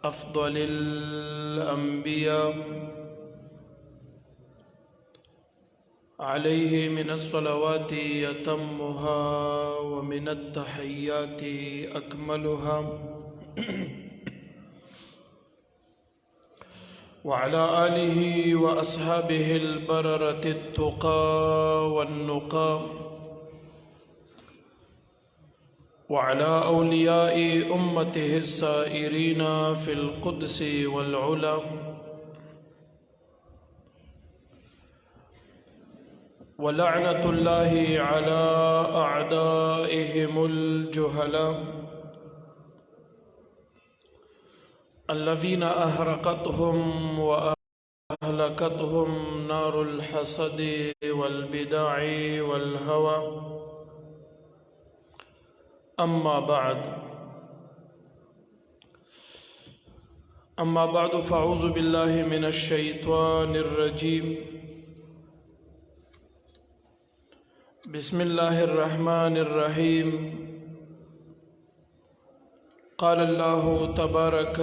أفضل الأنبياء عليه من الصلوات أتمها ومن التحيات أكملها وعلى آله وأصحابه البررة التقى والنقى وعلى أولياء أمته السائرين في القدس والعلا ولعنة الله على أعدائهم الجهلاء الذين أهرقتهم وأهلكتهم نار الحسد والبدع والهوى أما بعد فأعوذ بالله من الشيطان الرجيم بسم الله الرحمن الرحيم قال الله تبارك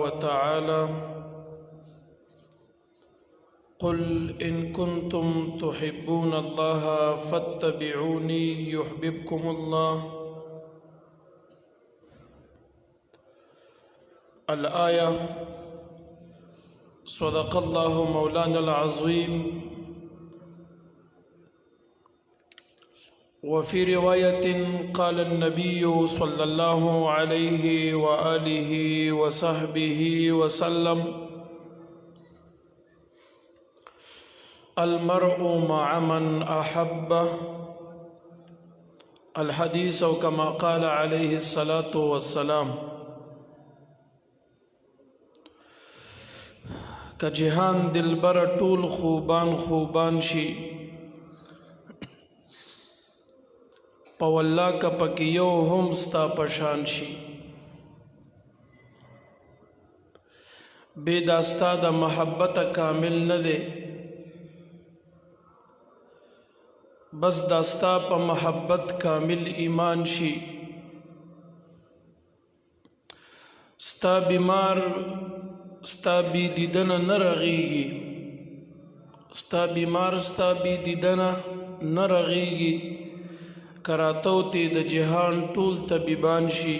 وتعالى قل إن كنتم تحبون الله فاتبعوني يحببكم الله الآية صدق الله مولانا العظيم وفي رواية قال النبي صلى الله عليه وآله وصحبه وسلم المرء مع من أحبه الحديث كما قال عليه الصلاة والسلام که جهان دلبر طول خوبان شي په والله که پکې یو هم ستا پشان شي بې دا ستا د محبت کامل نه دی بس دا ستا په محبت کامل ایمان شي ستا بیمار ستا بی دیدن نرغیگی ستا بیمار ستا بی دیدن نرغیگی کراتو تی د جهان طول طبیبان شي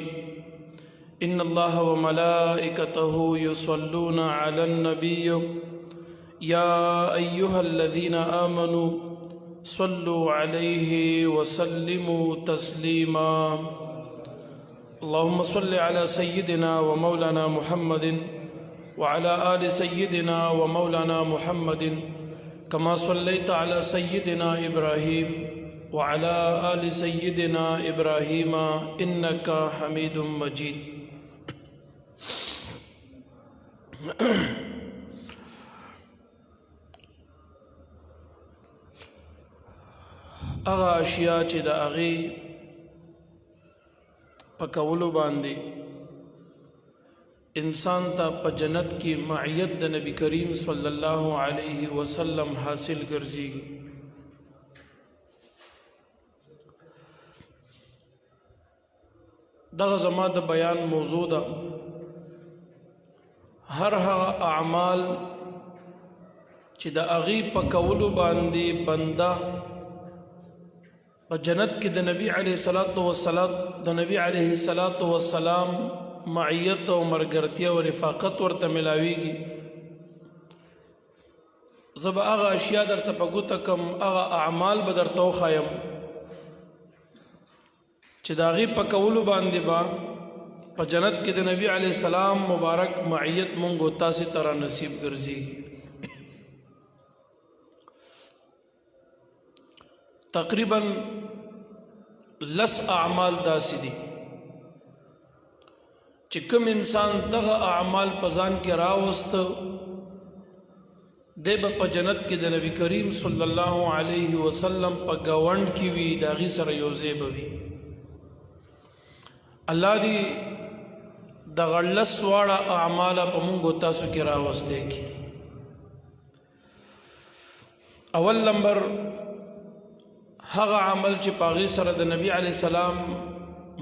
ان الله وملائکته يصلون على النبي يا ايها الذين آمنوا صلوا عليه وسلموا تسليما اللهم صل على سيدنا ومولانا محمد وعلى آل سيدنا ومولانا محمد كما صليت على سيدنا إبراهيم وعلى آل سيدنا إبراهيم إنك حميد مجيد اغا اشیاء چې د اغي پکولو باندې انسان ته په جنت کې معیت د نبی کریم صلی الله علیه وسلم حاصل ګرځي دغه زما د بیان موضوع ده هر هغه اعمال چې د اغي په کولو باندې بنده په جنت کې د نبی علیه الصلاۃ والسلام معیت او مرګرتیا او رفاقت ورته ملاويږي زب هغه اشیاء درته په ګوته کم هغه اعمال به درته وښایم چې د هغې په کولو باندې به په جنت کې د نبی علیه السلام مبارک معیت مونږ او تاسې ته را نصیب ګرځي تقریبا لس اعمال داسې دي چې کوم انسان دغه اعمال په ځان کې راوست دی به په جنت کې د نبی کریم صلی الله علیه وسلم په ګاونډ کې وي د هغې سره یو ځای به وي الله دې دغه لس واړه اعمال په موږ او تاسو کې راوستی کړي اول نمبر هغه عمل چې په هغې سره د نبی علیه السلام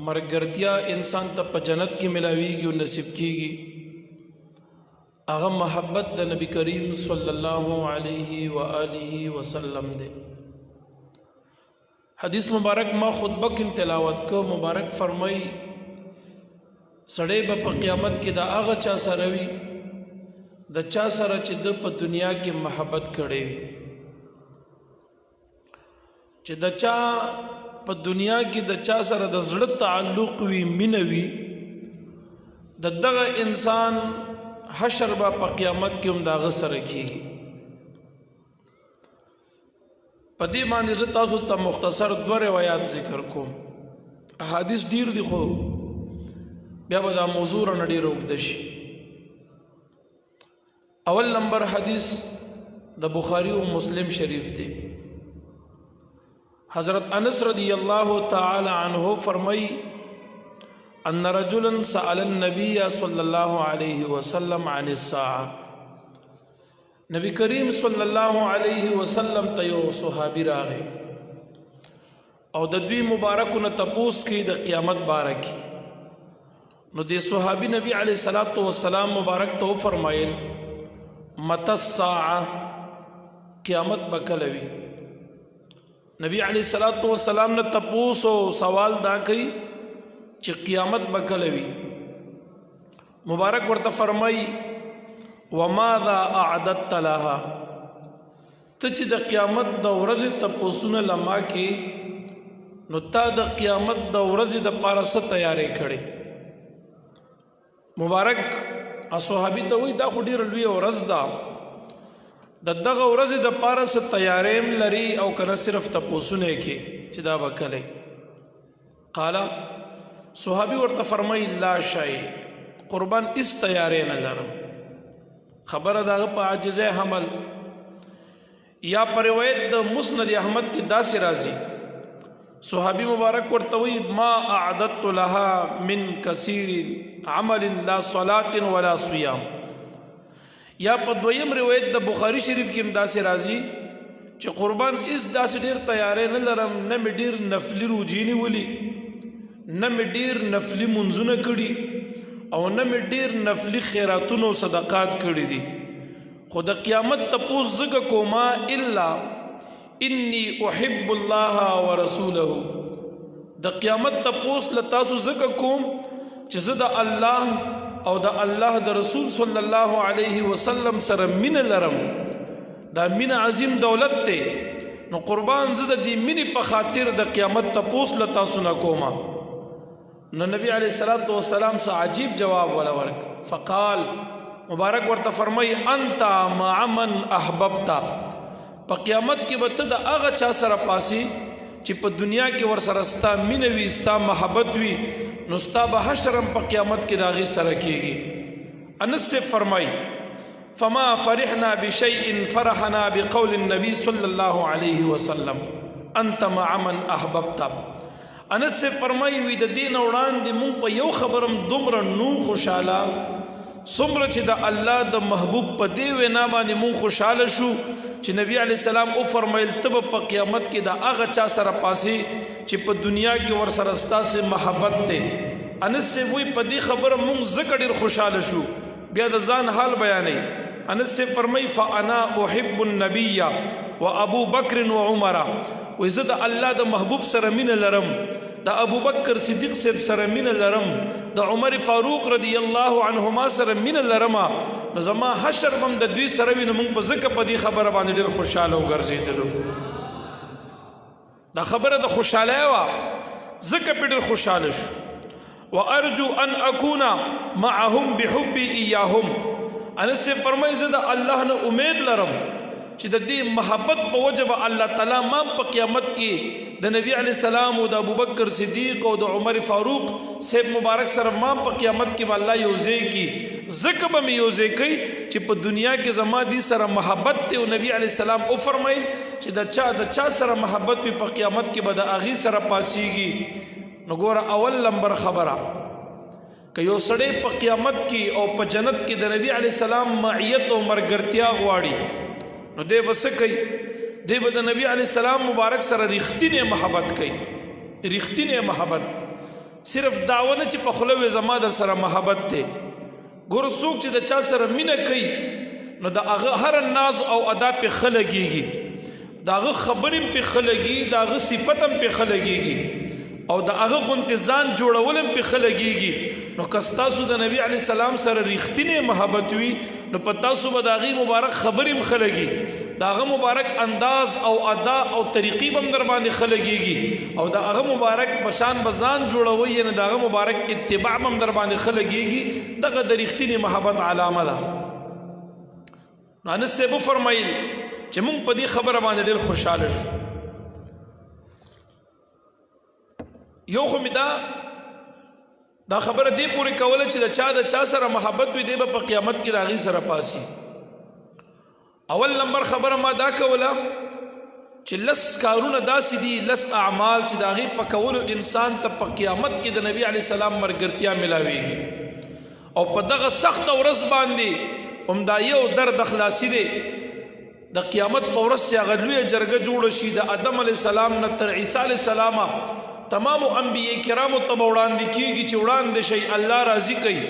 مرګرتیا انسان ته په جنت کې ملاویږي او نصیب کیږي هغه محبت د نبی کریم صلی الله علیه و آله وسلم دی. حدیث مبارک ما خطبه کې تلاوت کو. مبارک فرمای سړی به په قیامت کې د هغه چا سره وي د چا سره چې د په دنیا کې محبت کړی وي، چې د چا په دنیا کې د چا سره د زړه تعلق وي، مینه وي، د دغه انسان حشر به په قیامت کې هم د هغه سره کېږي. په دې باندې زه تاسو ته مختصر 2 روایات ذکر کوم. احادیث ډیر دي خو بیا به دا موضوع نه ډیر اوږده شي. اول نمبر حدیث د بخاری او مسلم شریف دی. حضرت انس رضی اللہ تعالی عنہ فرمائی ان رجلا سأل النبی صلی اللہ علیہ وسلم عن الساعة. نبی کریم صلی اللہ علیہ وسلم تیو صحابی راغے او د دوی مبارکونه تپوس کی د قیامت بارکی. نو دی صحابی نبی علیہ الصلوۃ والسلام مبارک تو فرمایل متى الساعة، قیامت بکلوی. نبی علیہ الصلوۃ والسلام نے تپوس او سوال دا کئی چې قیامت بکلوی. مبارک ورته فرمای وماذا اعددت لها، ته چې د قیامت د ورځې تپوسونه لما کې نو تا د قیامت د ورځې د پاره څه تیارې کړې. مبارک صحابي ته وای دا خو ډیر لوی ورځ ده، د دغه ورځې د پاره څه تیارېم لري او کنه صرف تپوسونه کې چې دا وکړي. قال صحابي ورته فرمای لا شی، قربان اس تیارې نه لرم. خبره دغه په عاجزه حمل یا پر روایت د مسند احمد کې داسې راځي. صحابي مبارک ورته وی ما اعددت لها من کثیر عمل لا صلاة ولا صيام. یا په دویم روایت د بخاری شریف کې داسې راځي چې قربان اس داسې ډیر تیارې نه لرم، نه مې ډیر نفلی روجینی ولی، نه مې ډیر نفلی منځونه کړي او نه مې ډیر نفلی خیراتونه او صدقات کړي دي. خو د قیامت تپوس زګه کوما الا انی احب الله ورسوله. د قیامت تپوس لتاسو زګه کوم چې زه د الله او د الله د رسول صلی الله علیه وسلم سره مینه لرم. دا مینه عظیم دولت ته، نو قربان زه د دې مینې په خاطر د قیامت تپوس لتاسو نه کومه. نو نبی علیہ الصلوۃ والسلام سے عجیب جواب ولا ورک. فقال مبارک ورته فرمای انت مع من احببت. په قیامت کې به ته د هغه چا سره پاسي چې په دنیا کې ور سره ستا مینه وي، ستا محبت وي، نو ستا به حشرم په قیامت کې د هغې سره کېږي. انس سے فرمای فما فرحنا بشيء فرحنا بقول النبي صلی الله علیه وسلم انت مع من احببت. انس سے فرمای وی د دین وړاندې مونږ په یو خبرم دومره نو خوشاله څومره چې د الله د محبوب په دې وینا باندې مونږ خوشاله شو چې نبی علیہ السلام او فرمایل ته په قیامت کې د هغه چا سره پاسي چې په دنیا کې ور سره ستاسو محبت ته. انس سے وی په دې خبره مونږ زکه ډیر خوشاله شو. بیا د ځان حال بیانې. انس سے فرمای فانا احب النبي وابو بکر وعمر. وې زه د الله د محبوب سره مینه لرم، د ابو بکر صدیق صاحب سره مینه لرم، د عمر فاروق رضی الله عنهما سره مینه لرم. نو زما حشر بم د دوی سره وینم، موږ په ځکه په دې خبره باندې ډېر خوشاله وګرځېدلو. دا خبره د خوشاله وا ځکه په ډېر خوشاله شو. وارجو ان اكون معهم بحبي اياهم. انس سے فرمایي زه د الله نه امید لرم چې د دې محبت په وجه الله تعالی ما په قیامت کې د نبی علیہ السلام او د ابوبکر صدیق او د عمر فاروق صاحب مبارک سره ما په قیامت کې الله یوځي کی زکه به یوځي کوي چې په دنیا کې زما دي سره محبت ته او نبی علیہ السلام او فرمایل چې د چا سره محبت په قیامت کې به د اغي سره پاسيږي. نو ګوره اول نمبر خبره که یو سړی په قیامت کې او په جنت کې د نبی علیہ السلام معیت او مرګرتیا غواړي نو دی بس کوي دی به د نبی علیہ السلام مبارک سره رښتینی محبت کوي. رښتینی محبت صرف داونه چې په خوله زما در سره محبت دی، ګور څوک چې د چا سره مینه کوي نو د هغه هر ناز او ادا په خلګيږي د هغه خبرې په خلګي د هغه صفت هم په خلګيږي او د هغه غنتزان جوړول هم په خلګيږي نو کستاسو د نبی علی سلام سره ریښتینی محبت وي نو پتاسو به د هغه مبارک خبرې هم خلګي د هغه مبارک انداز او ادا او طریقې هم در باندې خلګيږي او د هغه مبارک بشان بزان جوړوي نه د هغه مبارک اتباع هم در باندې خلګيږي دغه د ریښتینی محبت علامه ده نو انس سیبو فرمایل چې مونږ په دې خبره باندې ډېر خوشاله شو یو خو می دا خبره دی پوری کوله چې د چا سره محبت وي دی په قیامت کې د هغې سره پاسي اول نمبر خبره ما دا کوله چې لس کارونه داسې دي لس اعمال چې د هغې په کولو انسان ته په قیامت کې د نبی علیه السلام ملګرتیا ملاویږي او په دغه سخته ورځ باندې همدا یو درد خلاصي دی د قیامت په ورځ چې هغه لویه جرګه جوړه شي د آدم علیه السلام نه تر عیسی علیه السلام تمام انبیاء کرامو ته وړاندې کیږي چې وړاندې شي الله راضي کوي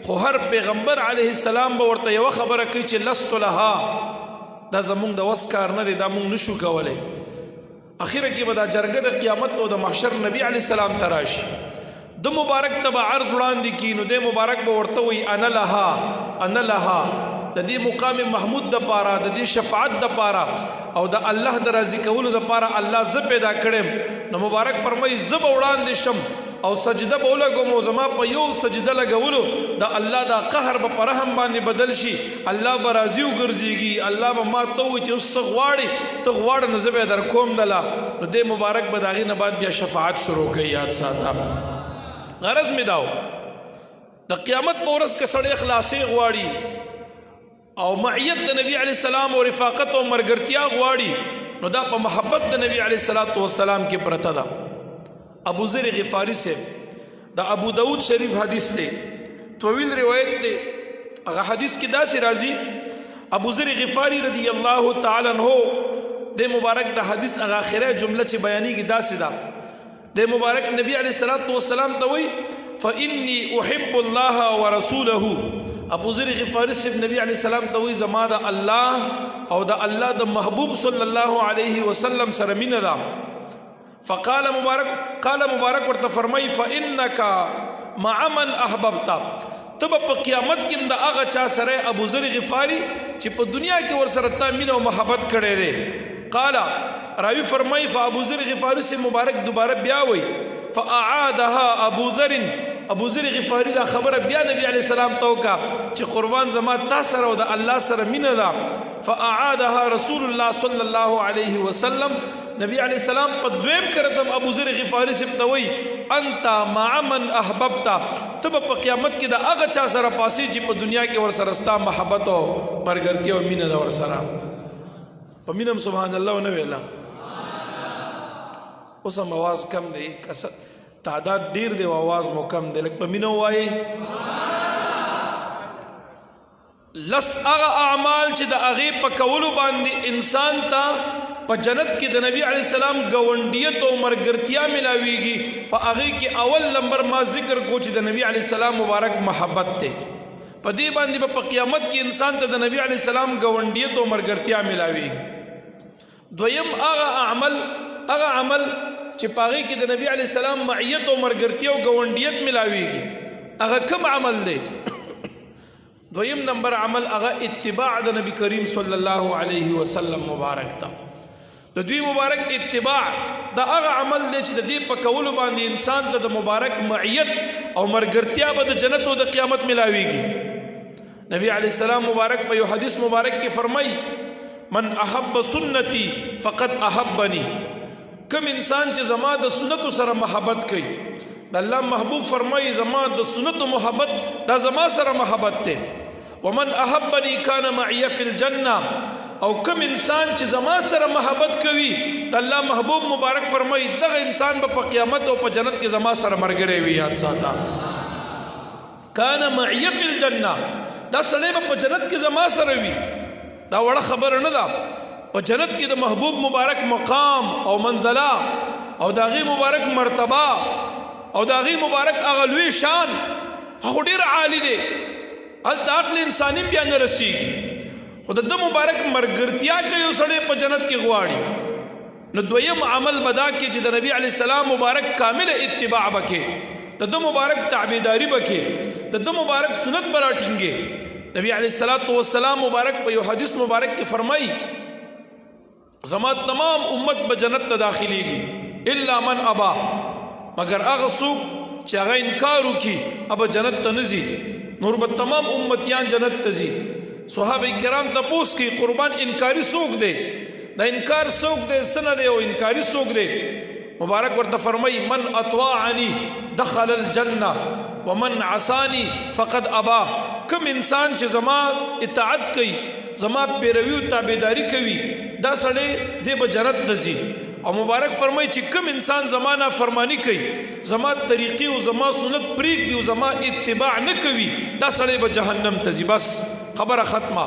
خو هر پیغمبر علیه السلام به ورته یو خبره کوي چې لست لها دا زمونږ د وس کار نه دی دا مونږ نشو کولی اخیره کې به دا جرګه د قیامت او د محشر نبی علیه السلام ته راشي د مبارک ته به عرض وړاندې کي نو د مبارک به ورته وي انا لها د دې مقام محمود د پاره د دې شفاعت د پاره او د الله د راضي کولو د پاره الله ز پیدا کړم نو مبارک فرمای زب وړاندې شم او سجده به ولګم او زما په یو سجده لګولو د الله د قهر په رحم باندې بدل شي الله به راضي وګرځيږي الله به ما ته وي چې اوس غواړي ته غواړ نه زبې در کوم دلا نو د مبارک به داغي نه بعد بیا شفاعت شروع کوي یاد ساته غرض می داو د قیامت په ورځ کې سړی اخلاصي غواړي او معیت د نبی علیہ السلام او رفاقت او مرګرتیا غواړي نو دا په محبت د نبی علیہ السلام کې پرته ده ابو ذر غفاری سے دا ابو داود شریف حدیث دی طویل روایت دی هغه حدیث کې دا سی راځي ابو ذر غفاری رضی الله تعالی عنہ د مبارک د حدیث هغه اخره جمله چې بیانېږي دا سی دا د مبارک نبی علیہ السلام ته وی فإني أحب الله ورسوله ابو ذر غفاری سے نبی علیہ السلام ته وی زما د الله او د الله د محبوب صلی الله علیه وسلم سره مینه ده فقال مبارک ورته فرمای فإنك مع من احببت تب په قیامت کې د هغه چا سره ابو ذر غفاری چې په دنیا کې ور سره تا مینه او محبت کړي لري قال راوی فرمای فابو ذر غفاری سے مبارک دوباره بیا وی فاعادها ابو ذر غفاری دا خبره بیا نبی علیہ السلام توکا چې قربان زما تا سره او د الله سره مینه ده فاعادها رسول الله صلی الله علیه وسلم نبی علیہ السلام په دویم کرتم ابو ذر غفاری سے توي انت مع من احببت تب په قیامت کې دا هغه چا سره پاسي چې په دنیا کې ور سره ستا محبت او مرګرتي او مینه ده ور سره په مینم سبحان الله نو ویلا اوس هم आवाज کم دی تعداد ډیر دی आवाज مو کم دی لکه په مینه وای لس هغه اعمال چې د هغې په کولو باندې انسان ته په جنت کې د نبی علیہ السلام ګاونډیت او مرګرتیا ملاویږي په هغې کې اول نمبر ما ذکر کو چې د نبی علیہ السلام مبارک محبت ته په دې باندې په قیامت کې انسان ته د نبی علیہ السلام ګاونډیت او مرګرتیا ملاویږي دویم هغه عمل چې پاغي کې د نبی علی السلام معیت او مرګرتیا او ګوندیت ملاویږي هغه کوم عمل دی دویم نمبر عمل هغه اتباع د نبی کریم صلی الله علیه وسلم مبارک تا د دوی مبارک اتباع دا هغه عمل دی چې د دې په کولو باندې انسان ته د مبارک معیت او مرګرتیا به د جنت او د قیامت ملاویږي نبی علی السلام مبارک په یو حدیث مبارک کې فرمای من احب سنتی فقد احبنی کم انسان چې زما د سنتو سره محبت کوي د الله محبوب فرمایي زما د سنتو محبت دا زما سره محبت ته ومن احبني كان معي في الجنه او کم انسان چې زما سره محبت کوي د الله محبوب مبارک فرمایي دغه انسان په قیامت او په جنت کې زما سره مرګري وي یاد ساته كان معي في الجنه دا سړی په جنت کې زما سره وي دا وړه خبر نه ده په جنت کې د محبوب مبارک مقام او منزله او داغي مبارک مرتبه او داغي مبارک اغلوی شان هغه ډیر عالی دی هلته عقل انساني بیا نه رسیږي خو د ده مبارک مرګرتیا کوي یو سړی په جنت کې غواړي نو دویم عمل بدا کې چې د نبی علیه السلام مبارک کامل اتباع بکې د ده مبارک تعبیداری بکې د ده مبارک سنت به راټینګې نبی علیه السلام مبارک په یو حدیث مبارک کې فرمایي زما تمام امت به جنت ته داخليږي الا من ابا مگر هغه څوک چې هغه انکار وکړي اب جنت ته نه ځي نور به تمام امتیان جنت ته ځي صحابه کرام تپوس کی قربان انکاری څوک دی دا انکار څوک دی سنه دی او انکاری څوک دی مبارک ورته فرمای من اطاعني دخل الجنه ومن عصاني فقد ابا کم انسان چې زما اطاعت کوي زما پیروي او تابعداري کوي دا سړی دی به جنت ته ځي او مبارک فرمای چې کم انسان زمانہ فرمانی کوي زما طریقې او زما سنت پریږدي او زما اتباع نه کوي دا سړی به جهنم ته ځي بس خبره ختمه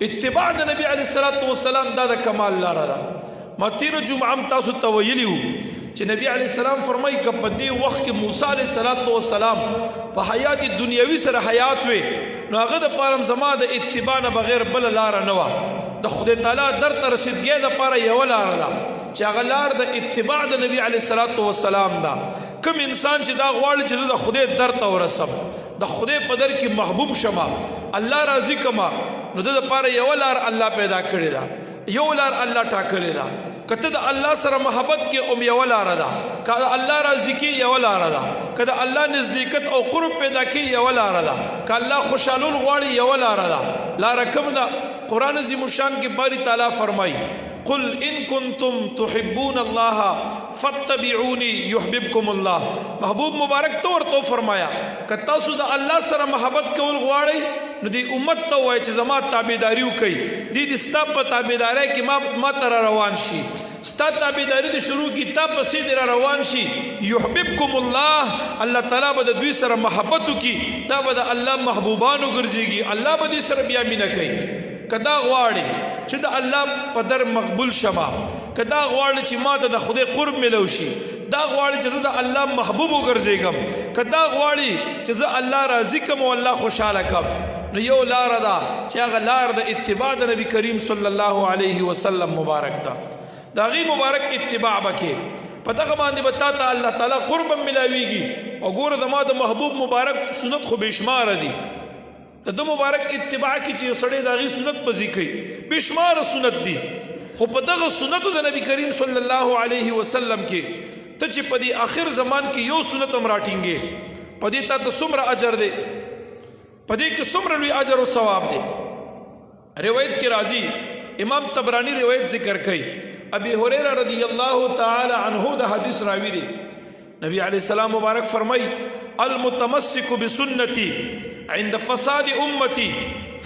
اتباع د نبی علیه السلام دا د کمال لاره ده ما تیر جمعه تاسو ته ویلیو چې نبی علیه السلام فرمایي که په دې وخت کې موسی علیه السلام په حیات دنیوي سره حیات وي نو هغه د پاره زما د اتباع نه بغیر بل لاره نه و د خدای تعالی در ته رسیدګۍ د پاره یو لاره ده چې هغه لار د اتباع د نبی علیه السلام ده کوم انسان چې دا غواړي چې د خدای در ته ورسم د خدای په در کې محبوب شمه الله راضي کما نو د لپاره یو لار الله پیدا کړی ده یو لار الله ټاکلی ده کته د الله سره محبت کې یو لار ده کله الله راضي کې یو لار ده کله الله نزدېکت او قرب پیدا کې یو لار ده کله الله خوشالول غواړي یو لار ده لار کوم ده قران عظیم شان کې باری تعالی فرمایي قل ان کنتم تحبون الله فاتبعوني يحببكم الله محبوب مبارک طور تو فرمایا کہ تاسو د الله سره محبت کول غواړئ نو دی امت ته وای چې زما تابعداري وکي دی ستا په تابعداري کې ما تر روان شي ستا تابعداري د شروع کی تا پسې در روان شي يحببكم الله الله تعالی به د دوی سره محبت وکي دا به د الله محبوبانو ګرځيږي الله به دې سره بیا مینه کوي کدا غواړي چې د الله په در مقبول شمه کدا غواړي چې ما ته د خدای قرب ملو شي دا غواړي چې زه د الله محبوب وګرځېږم کدا غواړي چې زه الله راضي کوم او الله خوشاله کوم نو یو لار ده چې هغه لار د اتباع د نبی کریم صلی الله علیه وسلم مبارک ده دا غي مبارک اتباع بکې په دغه باندې به تا ته الله تعالی قرب ملاويږي او ګوره زما د محبوب مبارک سنت خو بشمار دي د مبارک اتباع کی چې سړی داغي سنت پزې کوي بشمار سنت دي خو په دغه سنتو د نبی کریم صلی الله علیه وسلم کې ته چې په دې اخر زمان کې یو سنت امراټینګي په دې ته څومره اجر دی په دې کې څومره لوی اجر او ثواب دی روایت کې راځي امام طبرانی روایت ذکر کوي ابي هريره رضی الله تعالی عنہ د حدیث راوی دی نبی علیہ السلام مبارک فرمای المتمسک بسنتی عند فساد امتی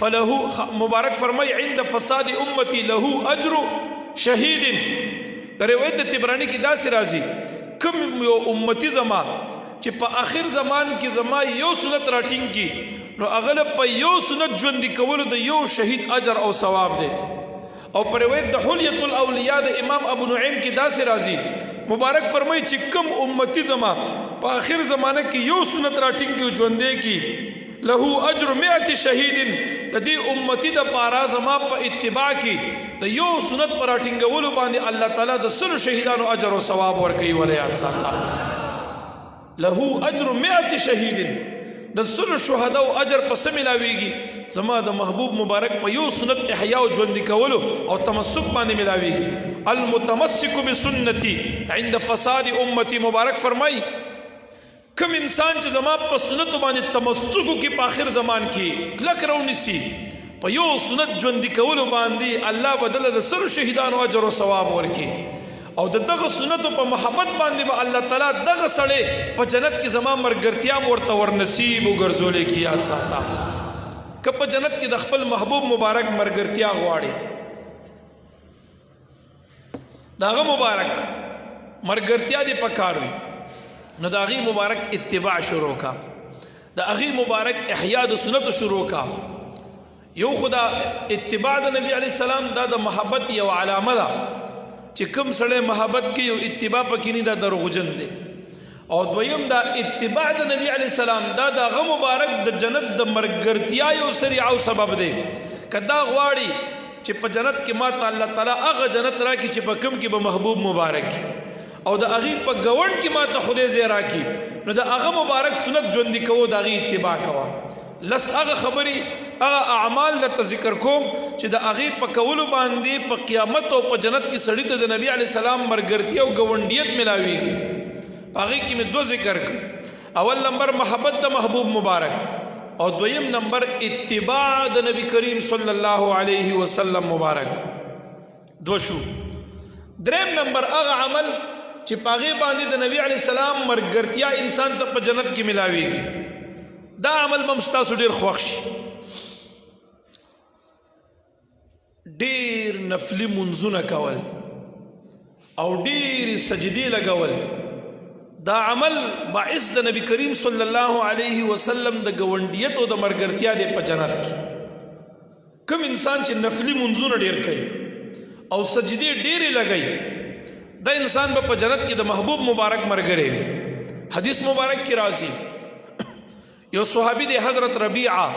فله مبارک فرمای عند فساد امتی له اجر شهید روایت طبرانی کې داسې راځي کوم یو امتی زما چې په اخر زمان کې زما یو سنت راټینګ کی نو اغلب په یو سنت ژوند کول د یو شهید اجر او ثواب دی او پر روایت د حلیۃ الاولیاء د امام ابو نعیم کې داسې راځي مبارک فرمای چې کوم امتی زما په اخر زمانه کې یو سنت راټینګ کی ژوند کی له اجر 100 شهید د دې امتی د پارا زما په اتباع کې د یو سنت پر راټینګولو باندې الله تعالی د سل شهیدانو اجر او ثواب ورکوي ولیا ساته له اجر 100 شهید د سل شهدا او اجر په سملاويږي زما د محبوب مبارک په یو سنت احیا او ژوند کولو او تمسک باندې ملاويږي المتمسک بسنتي عند فساد امتي مبارک فرمای کم انسان چې زما په سنت باندې تمسک کی په اخر زمان کې کلک رونسی په یو سنت ژوند کولو باندې الله بدل د سر شهیدانو اجر او ثواب ورکي او دغه سنت په محبت باندې به الله تعالی دغه سړی په جنت کې زما مرګرتیا ورته ورنصیب وګرځولې کی یاد ساته که په جنت کې د خپل محبوب مبارک مرګرتیا غواړي داغه مبارک مرګرتیا دی پکاروي نو دا غي مبارک اتباع شروع کا دا غي مبارک احیاء د سنت شروع کا یو خدا اتباع د نبی علی السلام دا د محبت یو علامه ده چې کوم سړی محبت کوي او اتباع پکې نه دا دروغجن دی او دویم دا اتباع د نبی علیہ السلام دا دغه مبارک د جنت د مرګرتیا یو سریع او سبب دی کدا غواړي چې په جنت کې ماته الله تعالی هغه جنت راکړي چې په کوم کې به محبوب مبارک او د هغه په ګوند کې ماته خدای زی راکړي نو د هغه مبارک سنت ژوندۍ کوو د هغه اتباع کوو لس هغه خبري هغه اعمال درته ذکر کوم چې د هغه په کولو باندې په قیامت او په جنت کې سړی ته د نبی علی السلام مرګرتیا او ګوندیت ملاويږي هغه کې مې دو ذکر کړ اول نمبر محبت د محبوب مبارک او دویم نمبر اتباع د نبی کریم صلی الله علیه وسلم مبارک دو شو دریم نمبر هغه عمل چې پاغه باندې د نبی علی السلام مرګرتیا انسان ته په جنت کې ملاويږي دا عمل بمستاسو ډیر خوښ ډیر نفلی منځونه کول او ډیر سجدي لګول دا عمل باعث د نبی کریم صلی الله علیه وسلم د ګوندیت او د مرګرتیا د په جنت کې کوم انسان چې نفلی منځونه ډیر کوي او سجدي ډیر لګي دا انسان په جنت کې د محبوب مبارک مرګري وي حدیث مبارک کې راځي یو صحابی دی حضرت ربیعہ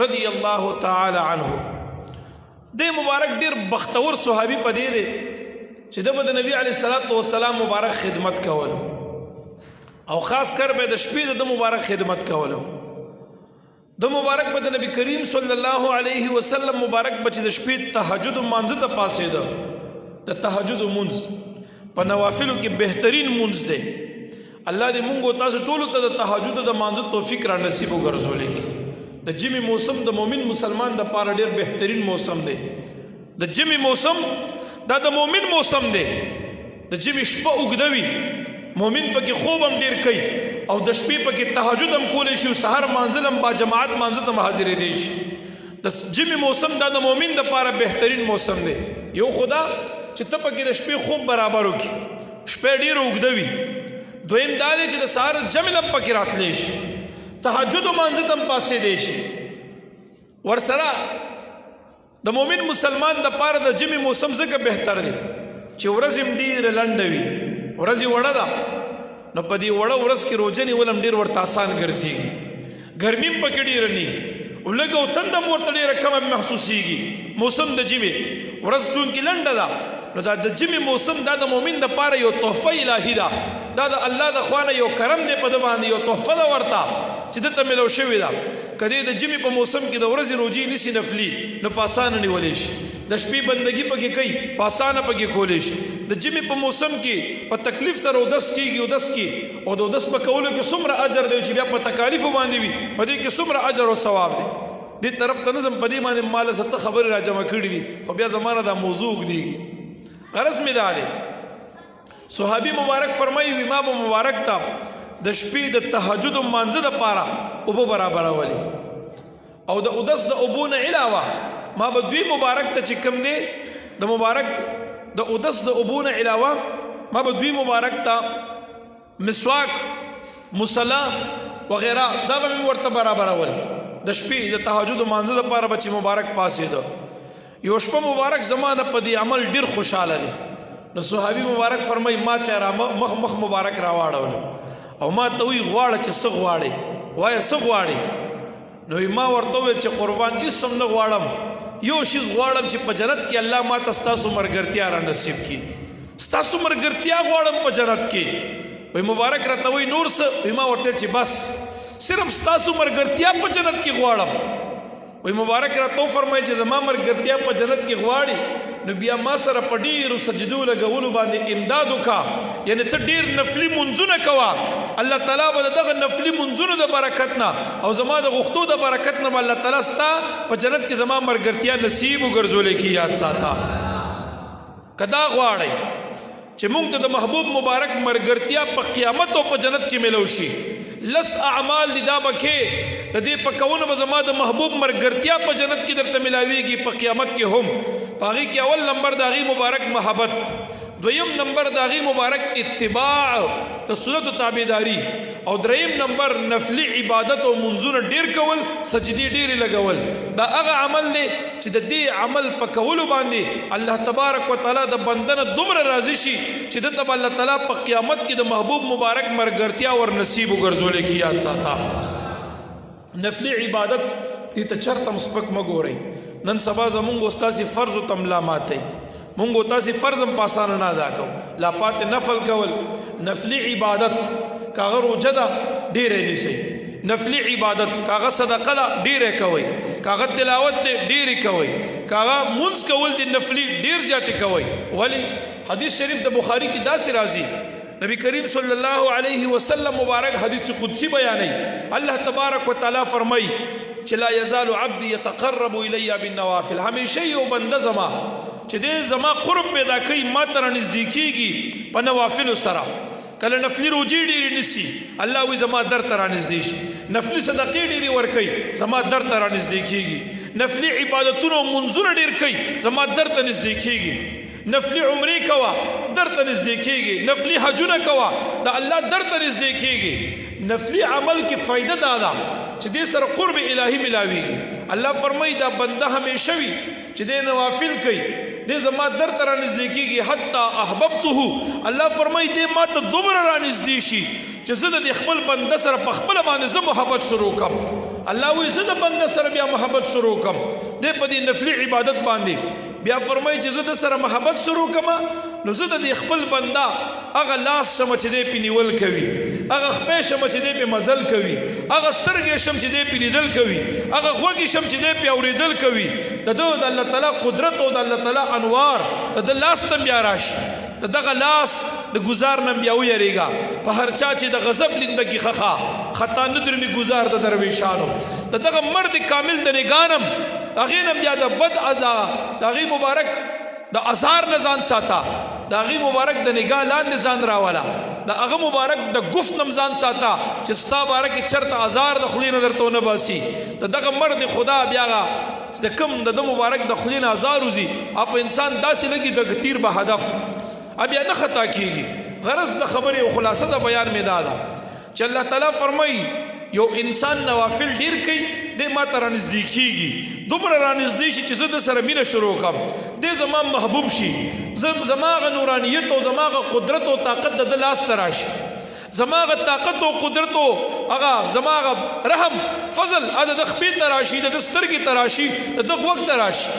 رضی اللہ تعالی عنہ دی مبارک ډیر بختور صحابی پدې دی چې د نبی علیہ الصلوۃ والسلام مبارک خدمت کول او خاص کر به د شپې د مبارک خدمت کول د مبارک په نبی کریم صلی الله علیه وسلم مبارک بچ د شپې تهجد مانځ ته پاسې ده د تهجد مونږ په نوافلو کې بهترین مونږ دی الله دې مونږ تاسو ټول ته د تهجد د مانځ توفیق را نصیب وګرځولې د جمی موسم د مؤمن مسلمان د پاره ډیر بهترین موسم دی د جمی موسم دا د مؤمن موسم دی د جمی شپه وګدوي مؤمن پکې خوب هم ډیر کوي او د شپې پکې تهجد هم کولې شي سحر مانځل هم با جماعت مانځ ته حاضرې دي شي د جمی موسم دا د مؤمن د پاره بهترین موسم دی یو خدا چې ته پکې د شپې خوب برابر وکي شپه ډیر وګدوي دویم دا دی چې د سحر جمل هم پکې راتلی شي تهجد مانځ ته هم پاسې دی شي ورسره د مؤمن مسلمان د پاره د جمی موسم څخه بهتر دی چې ورځ هم ډیر لنډ وي ورځ وړه ده نو په دې وړه ورځ کې روزه نیول هم ډیر ورته آسان ګرځي ګرمي پکې ډیر نه ولګو تند ورته ډیر کم محسوسيږي موسم د جمی ورځ چون کې لنډه ده نو دا د جمی موسم دا د مؤمن د پاره یو تحفه الهی ده دا د الله د خوانه یو کرم دی په باندې یو تحفه ده ورته چې د تملو شوی ده کدی د جمی په موسم کې د ورځې روزي نسی نفلی نو پاسان نیولې شي د شپې بندگی پکې کوي پاسانه پکې کولې شي د جمی په موسم کې په تکلیف سره ودس کیږي ودس کی او د ودس په کولو کې څومره اجر دی چې بیا په تکالیف باندې وي په دې کې څومره اجر او ثواب دی دې طرف ته نظم په دې باندې مال ست خبر را جمع کړی دي خو بیا زمانه دا موضوع دیږي غرض می دا دی صحابی مبارک فرمایي وی ما به مبارک تا د شپې د تهجد مانځه د پاره او برابر اولی او د اودس د ابونه علاوه ما به دوی مبارک ته چې کوم دی د مبارک د اودس د ابونه علاوه ما به دوی مبارک ته مسواک مصلا وغیرہ دا به ورته برابر اول د شپې د تهجد مانځه د پاره بچي مبارک پاسې ده یو شپه مبارک زمانه په دې عمل ډیر خوشاله دي نو صحابي مبارک فرمای ما ته را مخ مبارک را واړول او ما ته وی غواړه چې څه غواړي وای څه غواړي نو ما ورته وی چې قربان اسم نه غواړم یو شی غواړم چې په جنت کې الله ما ته ستاسو مرګرتیا را نصیب کړي ستاسو مرګرتیا غواړم په جنت کې وی مبارک راته وی نور څه وی ما ورته چې بس صرف ستاسو مرګرتیا په جنت کې غواړم وی مبارک راته فرمایي چې زما مرګرتیا په جنت کې غواړي نو بیا ما سره په ډیرو سجدو لګولو باندې امداد وکا یعنی ته ډیر نفلی منځونه کوا الله تعالی به دغه نفلی منځونو د برکت نه او زما د غختو د برکت نه الله تعالی ستا په جنت کې زما مرګرتیا نصیب وګرځولې کی یاد ساته کدا غواړي چې موږ ته د محبوب مبارک مرګرتیا په قیامت او په جنت کې ملو شي لس اعمال دا بکې د دې په کونه به زما د محبوب مرګرتیا په جنت کې درته ملاويږي په قیامت کې هم پاغي کې اول نمبر داغي مبارک محبت، دویم نمبر داغي مبارک اتباع د سنت تابعداري، او دریم نمبر نفلی عبادت او منځونه ډیر کول، سجدي ډیر لګول. دا هغه عمل دی چې د دې عمل په کولو باندې الله تبارک وتعالى د بندنه دومره راضي شي چې د تب الله تعالی په قیامت کې د محبوب مبارک مرګرتیا ور نصیب وګرځول کی. یاد ساته نفلی عبادت دې ته چرته مسبق مګورئ. نن سبا زمونږ استاد فرض تم لا ماته، مونږ تاسو فرض هم پاسانه نه ادا کو، لا پات نفل کول. نفلی عبادت کاغه روزه ده ډیره نیسي، نفلی عبادت کاغه صدقه ده ډیره کوي، کاغه تلاوت ده ډیره کوي، کاغه منځ کول دي نفلی ډیر زیات کوي. ولی حدیث شریف د بخاری کې داسې راځي، نبی کریم صلی الله علیه وسلم مبارک حدیث قدسی بیانوي، الله تبارک وتعالى فرمای چې لا یزال عبدی یتقرب الی بالنوافل، همیشه یو بنده زما چې دې زما قرب پیدا کوي ما ته نږدې کیږي په نوافل سره. کله نفلی روزي ډېری نسی، الله وی زما در ته نږدې شي. نفلی صدقې ډېری ور کوي، زما در ته نږدې کیږي. نفلی عبادتونو منځونه ډېر کوي، زما در ته نږدې کیږي. نفلی عمرې کوا در ته نږدې کیږي، نفلی حجونه کوا د الله در ته نږدې کیږي. نفلی عمل کی فائدہ دادا چې دې سره قرب الهی ملاويږي. الله فرمایي دا بنده همیشه وي چې دې نوافل کوي، دې زما در ته رانږدې کیږي حتی احببته. الله فرمایي دې ما ته دومره رانږدې شي چې زه د خپل بنده سره په خپل باندې زه محبت شروع کم. الله وی زه د بنده سره بیا محبت شروع کم دې په دې نفلی عبادت باندې. بیا فرمایي چې زه د سره محبت شروع کما نو زه د خپل بنده هغه لاس شم چې دې په نیول کوي، هغه خپې شم چې دې په مزل کوي، هغه سترګې شم چې دې په لیدل کوي، هغه غوږی شم چې دې په اوریدل کوي. د الله تعالی قدرت او د الله تعالی انوار د لاس تم بیا راشي، دغه لاس د گزار نم بیا ویریږي. په هر چا چې د غضب لندګي خطا ندر می گزار د درویشانو، دغه مرد کامل د نگانم هغه نم بیا د بد اذا دغه مبارک د ازار نزان ساته، دغه مبارک د نگاه لاندې ځان راواله، دغه مبارک د گفت نمزان ساته چې ستا بارک چرته ازار د خلینو درته نه باسي. دغه مرد خدا بیاغه د کم د مبارک د خلینو ازار وزي اپ انسان داسې لګي د تیر به هدف ابیا نه خطا کیږي. غرض د خبره او خلاصه د بیان می دادا چې الله تعالی فرمایي یو انسان نوافل ډیر کوي د ما ته رانږدې کیږي، دومره رانږدې شي چې زه د سره مینه شروع کم، د زما محبوب شي، زماغه نورانیت او زماغه قدرت او طاقت د لاس ته راشي، زماغه طاقت او قدرت او هغه زماغه رحم فضل د خپې ته راشي، د سترګې ته راشي، د وخت ته راشي.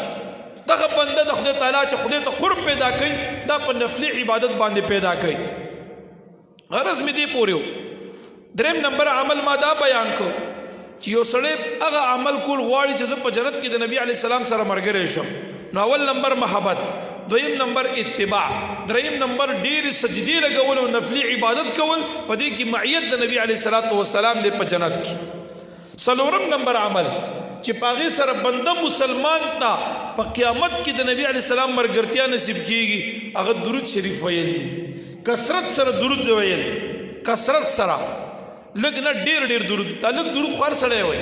دغه بنده د خدای تعالی چې خدای ته قرب پیدا کوي دا په نفلی عبادت باندې پیدا کوي. غرض می دی پوریو. دریم نمبر عمل ما دا بیان کو چې یو سړی هغه عمل کول غواړي چې زه په جنت کې د نبی علی السلام سره مرګره شم. نو اول نمبر محبت، دویم نمبر اتباع، دریم نمبر ډیر سجدي لګول او نفلی عبادت کول، په دې کې معیت د نبی علی السلام دې په جنت کې. څلورم نمبر عمل چې پاغي سره بنده مسلمان تا په قیامت کې د نبی علی السلام مرګرتیا نصیب کیږي، هغه درود شریف ویل دي. کثرت سره درود ویل، کثرت سره لګ نه ډیر درود، لګ درود خور سره وي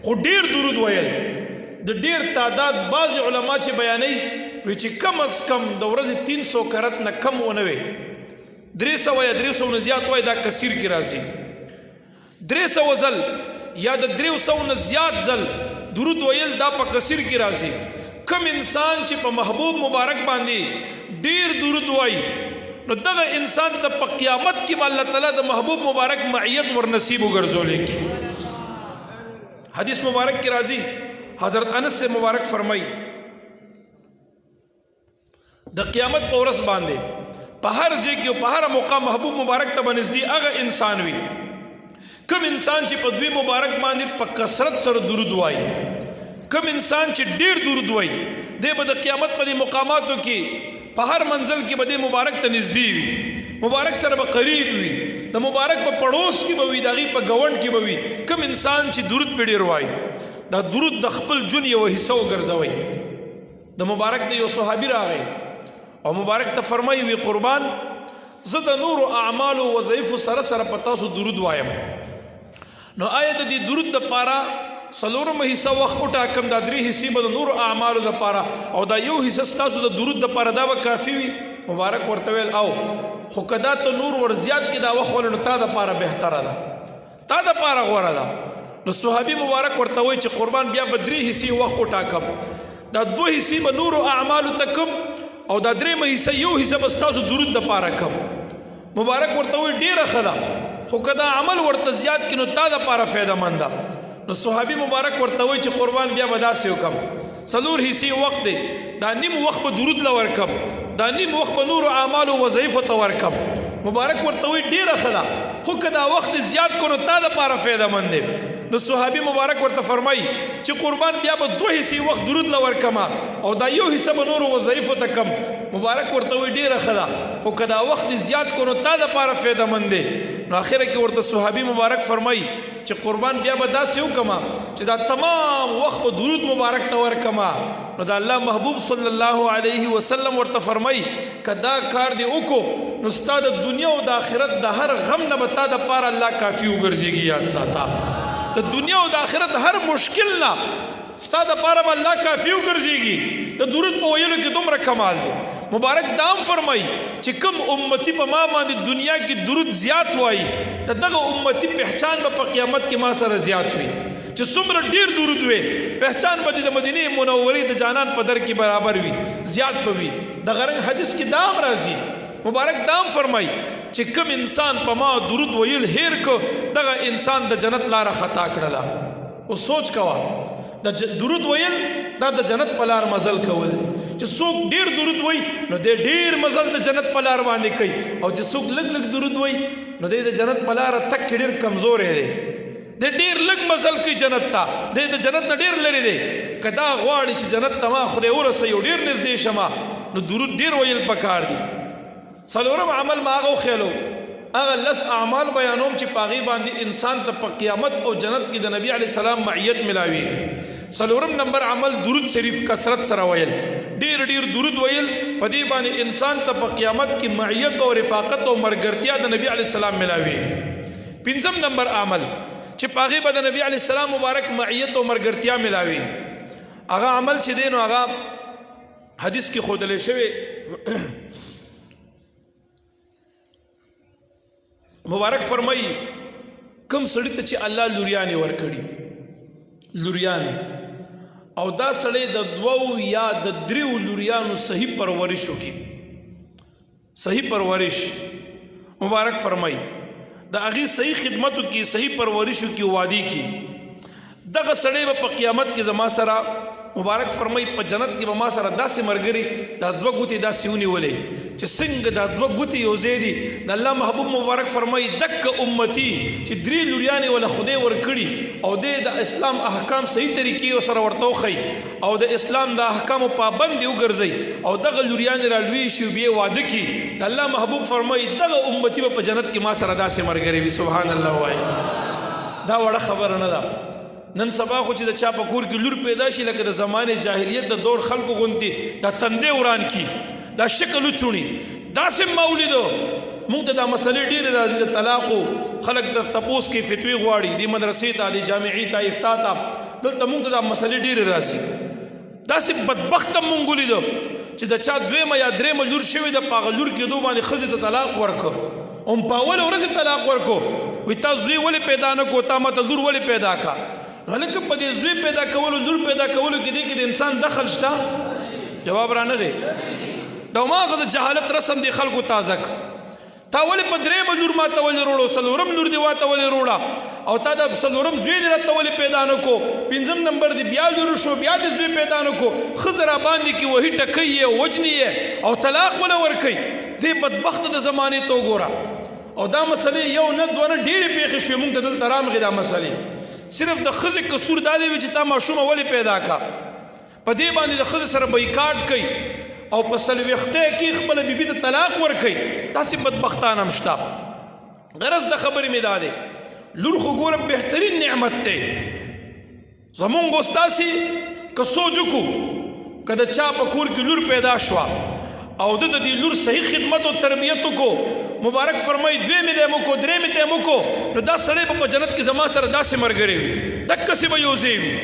خو ډیر درود ویل. د ډیر تعداد بعض علما چې بیانوي وی چې کم از کم د ورځې 300 کرت نه کم ونه وي، 300 یا 300 نه زیات وای دا کثیر کی راځي. 300 ځل یا د 300 نه زیات ځل درود ویل دا په کثیر کی راځي. کم انسان چې په محبوب مبارک باندې ډیر درود وای نو دغه انسان ته په قیامت کې به الله تعالی د محبوب مبارک معیت ور نصیب وګرځولې کی. حدیث مبارک کی راځي حضرت انس سے مبارک فرمائی د قیامت په ورځ باندې په هر ځای کې په هر موقع محبوب مبارک ته بنزدي هغه انسان وي کوم انسان چې په دوی مبارک باندې په کثرت سره درود وایي، کوم انسان چې ډیر درود وایي د به د قیامت په مقاماتو کې په هر منزل کې به د مبارک ته نږدې وي، مبارک سره به قریب وي، د مبارک په پړوس کې به وي، د هغې په ګوند کې به وي. کوم انسان چې درود پې ډېر وایي دا درود د خپل ژوند یوه حصه وګرځوئ. د مبارک د یو صحابي راغی او مبارک ته فرمایي وي قربان زه د نورو اعمالو وظایفو سره سره په تاسو درود وایم، نو آیا د دې درود دپاره څلورمه حصہ وخت وټاکم دا 3 حصې به د نور اعمالو لپاره او دا یو حصہ ستاسو د درود لپاره دا به کافي وي مبارک ورته ویل او خو کدا ته نور ور زیات کې دا وخت ولنو تا د لپاره بهتره ده تا د لپاره غوره ده نو صحابي مبارک ورته وایي چې قربان بیا به 3 حصې وخت وټاکم دا 2 حصې به نور اعمالو ته کم او دا 3 حصہ یو حصہ به ستاسو درود لپاره کم مبارک ورته وایي ډیره ښه ده خو کدا عمل ورته زیات کینو تا د لپاره فایده مند ده نو صحابي مبارک ورته وایي چې قربان بیا به داسې وکم څلور حصې وخت دی دا نیم وخت به درود له ورکم دا نیم وخت به نورو اعمالو وظایفو ته ورکم مبارک ورته وایي ډیره ښه ده خو که دا وخت زیات کړو تا دپاره فایده مند دی نو صحابي مبارک ورته فرمایي چې قربان بیا به 2 حصې وخت درود له ورکما او دا یو حصہ به نورو وظایفو ته کم مبارک ورته وایي ډیره ښه ده خو که دا وخت زیات کړو تا دپاره فایده مند دی نو اخره کې ورته صحابي مبارک فرمایي چې قربان بیا به داسې وکما چې دا تمام وخت به درود مبارک ته ورکما نو دا الله محبوب صلی الله علیه وسلم ورته فرمایي که دا کار دی وکړو نو ستا د دنیا او د آخرت د هر غم نه به تا دپاره الله کافي وګرځېږي یاد ساته د دنیا او د آخرت هر مشکل نه ستا دپاره به الله کافي وګرځېږي د درود په ویلو کې دومره کمال دی مبارک دام فرمایي چې کوم امتی په ما باندې دنیا کې درود زیات وایي د دغه امتی پہچان به په قیامت کې ما سره زیات وي چې څومره ډیر درود وي پہچان به د مدینه منورې د جانان په در کې برابر وي زیات به وي دغه رنګ حدیث کې دام راځي مبارک دام فرمای چې کوم انسان په ما درود ویل هیر کو دغه انسان د جنت لاره خطا کړله او سوچ کوا د درود ویل دا د جنت په لار مزل کول چې څوک ډیر درود وای نو د ډیر مزل د جنت په لار باندې کوي او چې څوک لږ لږ درود وای نو د جنت په لار تک ډیر کمزور دی د ډیر لږ مزل کوي جنت ته د جنت نه ډیر لري دی کدا غواړي چې جنت ته ما خدای ورسوي ډیر نږدې شمه نو درود ډیر ویل پکار دی څلورم عمل ما هغه خېلو هغه لس اعمال بیانوم چې پاغي باندې انسان ته په قیامت او جنت کې د نبی علی سلام معیت ملاوي څلورم نمبر عمل درود شریف کثرت سره ویل ډیر ډیر درود ویل په دې باندې انسان ته په قیامت کې معیت او رفاقت او مرګرتیا د نبی علی سلام ملاوي پنځم نمبر عمل چې پاغي باندې نبی علی سلام مبارک معیت او مرګرتیا ملاوي هغه عمل چې دین هغه حدیث کې خودلې شوی مبارک فرمایي کم سړی ته چې الله لوریانې ورکړي لوریانې او دا سړی د 2 یا د 3 لوریانو صحیح پرورش وکړي صحیح پرورش مبارک فرمایي د هغې صحیح خدمتو کې صحیح پرورشو کې وادي کې دغه سړی به په قیامت کې زما سره مبارک فرمایي په جنت کې به ما سره داسې ملګري دا 2 ګوتې داسې ونیولې چې څنګه دا 2 ګوتې یو ځای دي د الله محبوب مبارک فرمایي دکه امتي چې 3 لوریانې ولا خدای ورکړي او د اسلام احکام صحیح طریقې سره ورته وښیي او د اسلام د احکامو پابند وګرځي او دغه لوریانې را لوی شي بیا واده کړي د الله محبوب فرمایي دغه امتي په جنت کې ما سره داسې ملګري وي سبحان الله وایي دا وړه خبره نه ده نن سبا خو چې د چا په کور کې لور پیدا شي لکه د زمانه جاهلیت د دور خلکو غونتی دا تندې وران کی دا شکل چونی داسې مولدو مونږ ته دا مسلې ډېرې راځي د طلاق خلک د تپوس کې فتوی غواړي د مدرسې ته د جامعې ته افتا ته دلته مونږ ته دا مسلې ډېرې راځي داسې بدبخته مونږ ولیدو چې د چا 2 یا 3 لور شوی د پاغه لور کې دوه باندې ښځې ته طلاق ورکړو هم په اول ورځ طلاق ورکړو وي تا زوی ولې پیدا نه کو تا ماته لور ولې پیدا کا هلکه په دې زوی پیدا کولو لور پیدا کولو کې د انسان دخل شته جواب را نه دی دا ماغه د جهالت رسم دی خلکو تازک تا ولې په 3 لور ما ته ولې روړو څلورم لور دی واته ولې روړه او تا د څلورم زوی دی راته ولې پیدا نه کو پنځم نمبر دی بیا لور شو بیا د زوی پیدا نه کو خزر باندې کې وਹੀ ټکې وجنی او طلاق ولا ورکي دې بدبخت د زمانه تو ګورا او دا مسلې یو نه دوه نه ډېرې پیښې شوې مونږ ته دلته رامغې دا مسلې صرف د ښځې قصور دا دی چې تا ماشومه ولې پیدا کا په دې باندې د ښځې سره بایکاټ کوي او په څلوېښتۍ کې خپله بیبي ته طلاق ورکوي داسې بدبختان هم شته غرض د خبرې مې دا دی لور خو ګوره بهترین نعمت دی زمونږ اوس داسې که سوچ وکړو که د چا په کور کې لور پیدا شوه او د دې لور صحیح خدمت او تربیت وکړو مبارک فرمایي 2 مې دې مو کو 3 مې دې مو کو نو دا سړی په جنت کې زما سره داسې مرګري وي دقسې به یو ځای وي.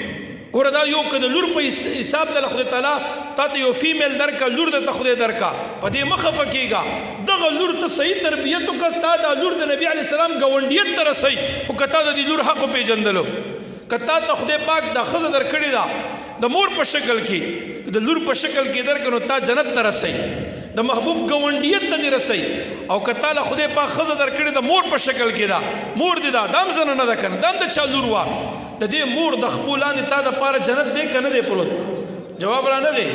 ګوره دا یو که د لور په حساب د خدای تعالی تا ته یو فیمیل درکا لور درته خدای درکا په دې مه خفه کېږه. دغه لور ته صحیح تربیت وکړه تا دا لور د نبي علیه السلام ګاونډیت ته رسوي خو که تا د دې لور حق وپېژندلو که تا ته خدای پاک دا ښځه درکړې ده د مور په شکل کې د لور په شکل کې درکړه نو تا جنت ته رسوي د محبوب ګاونډیت ته دې رسوي. او که تا له خدای پاک ښځه درکړې د مور په شکل کې ده مور دې ده دا هم زنه نه ده که نه دا هم د چا لور وه د دې مور د خپو لاندې تا دپاره جنت دی که نه دی پروت؟ جواب را نه دی.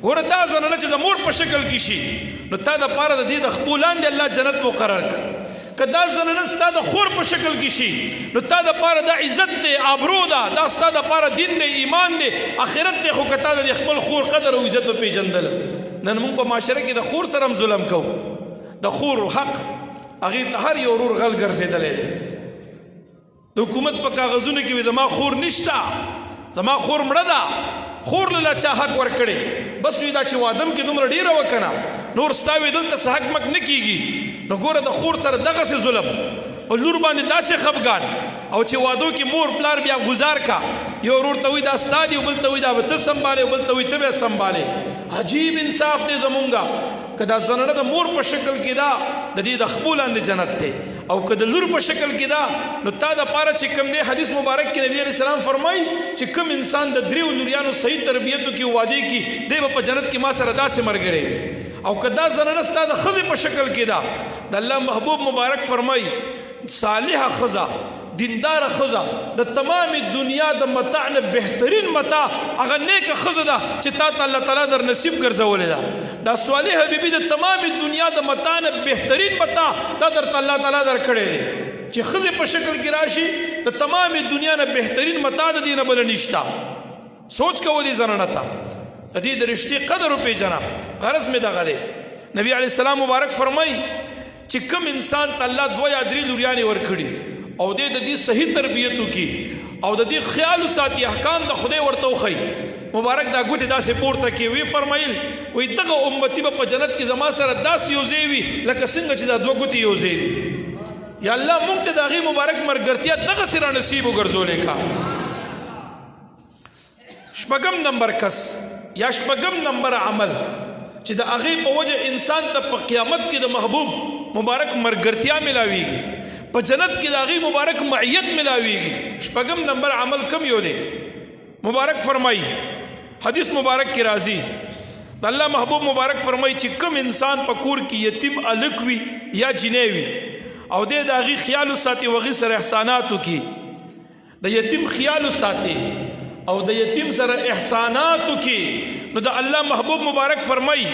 ګوره دا زنانه چې د مور په شکل کې شي نو تا دپاره د دې د خپو لاندې الله جنت مقرر کړ. که دا زنانه ستا د خور په شکل کې شي نو تا دپاره دا عزت دی آبرو ده دا ستا دپاره دین دی ایمان دی آخرت دی. خو که تا د خپل خور قدر او عزت وپېژندله. نن موږ په معاشره کې د خور سره هم ظلم کوو. د خور حق هغې ته هر یو ورور غل ګرځېدلی دی. د حکومت په کاغذونو کې وي زما خور نشته زما خور مړه ده خور له چا حق ورکړی بس وي دا چې وادم کې دومره ډیره وکنه نور ستا وي دلته څه حق مک نه کېږي. نو ګوره د خور سره دغسې ظلم په لور باندې داسې خفګان او چې وادو کې مور پلار بیا گزار کا یو ورور ته وي دا ستا دی او بل ته وي دا به ته سنبالې او بل ته وي ته به سنبالې. عجیب انصاف دی زمونږ. که دا زنانه د مور په شکل کې ده د دې د خپو لاندې جنت دی او که د لور په شکل کې ده نو تا دپاره چې کوم دی حدیث مبارک کې نبي علیه السلام فرمایي چې کوم انسان د دریو لوریانو صحیح تربیتو کې واده کړي دی به په جنت کې ما سره داسې ملګری وي. او که دا زنانه ستا د ښځې په شکل کې ده د الله محبوب مبارک فرمایي صالحه ښځه دیندار ښځه د تمام دنیا د متاع نه بهترین متاع هغه نیکه ښځه ده چې تا ته الله تعالی در نصیب ګرځولې ده. دا صالحه بیبي د تمام دنیا د متاع نه بهترین متاع دا درته الله تعالی درکړی دی چې ښځې په شکل کې راشي د تمام دنیا نه بهترین متاع د دې نه بله نشته. سوچ کوو دې زنانه ته د دې د رښتې قدر وپېژنه. غرض مې دغه دی نبي علیه السلام مبارک فرمایي چې کوم انسان ته الله 2 یا 3 لوریانې ورکړي او د دې صحیح تربیت وکړي او د دې خیال وساتي احکام د خدای ورته وښیي مبارک دا ګوتې داسې پورته کې وی فرمایل وی دغه امتي به په جنت کې زما سره داسې یو ځای وي لکه څنګه چې دا 2 ګوتې یو ځای دي. یا الله موږ ته د هغې مبارک ملګرتیا دغسې را نصیب وګرځولې کا. شپږم نمبر کس یا شپږم نمبر عمل چې د هغې په وجه انسان ته په قیامت کې د محبوب مبارک مرګرتیا ملاویږي په جنت کې د هغې مبارک معیت ملاویږي. شپږم نمبر عمل کم یو دی مبارک فرمایي حدیث مبارک کې راځي د الله محبوب مبارک فرمایي چې کوم انسان په کور کې یتیم الک وي یا جنۍ وي او د هغې خیال وساتي و هغې سره احسانات وکړي د یتیم خیال وساتي او د یتیم سره احسانات وکړي نو د الله محبوب مبارک فرمایي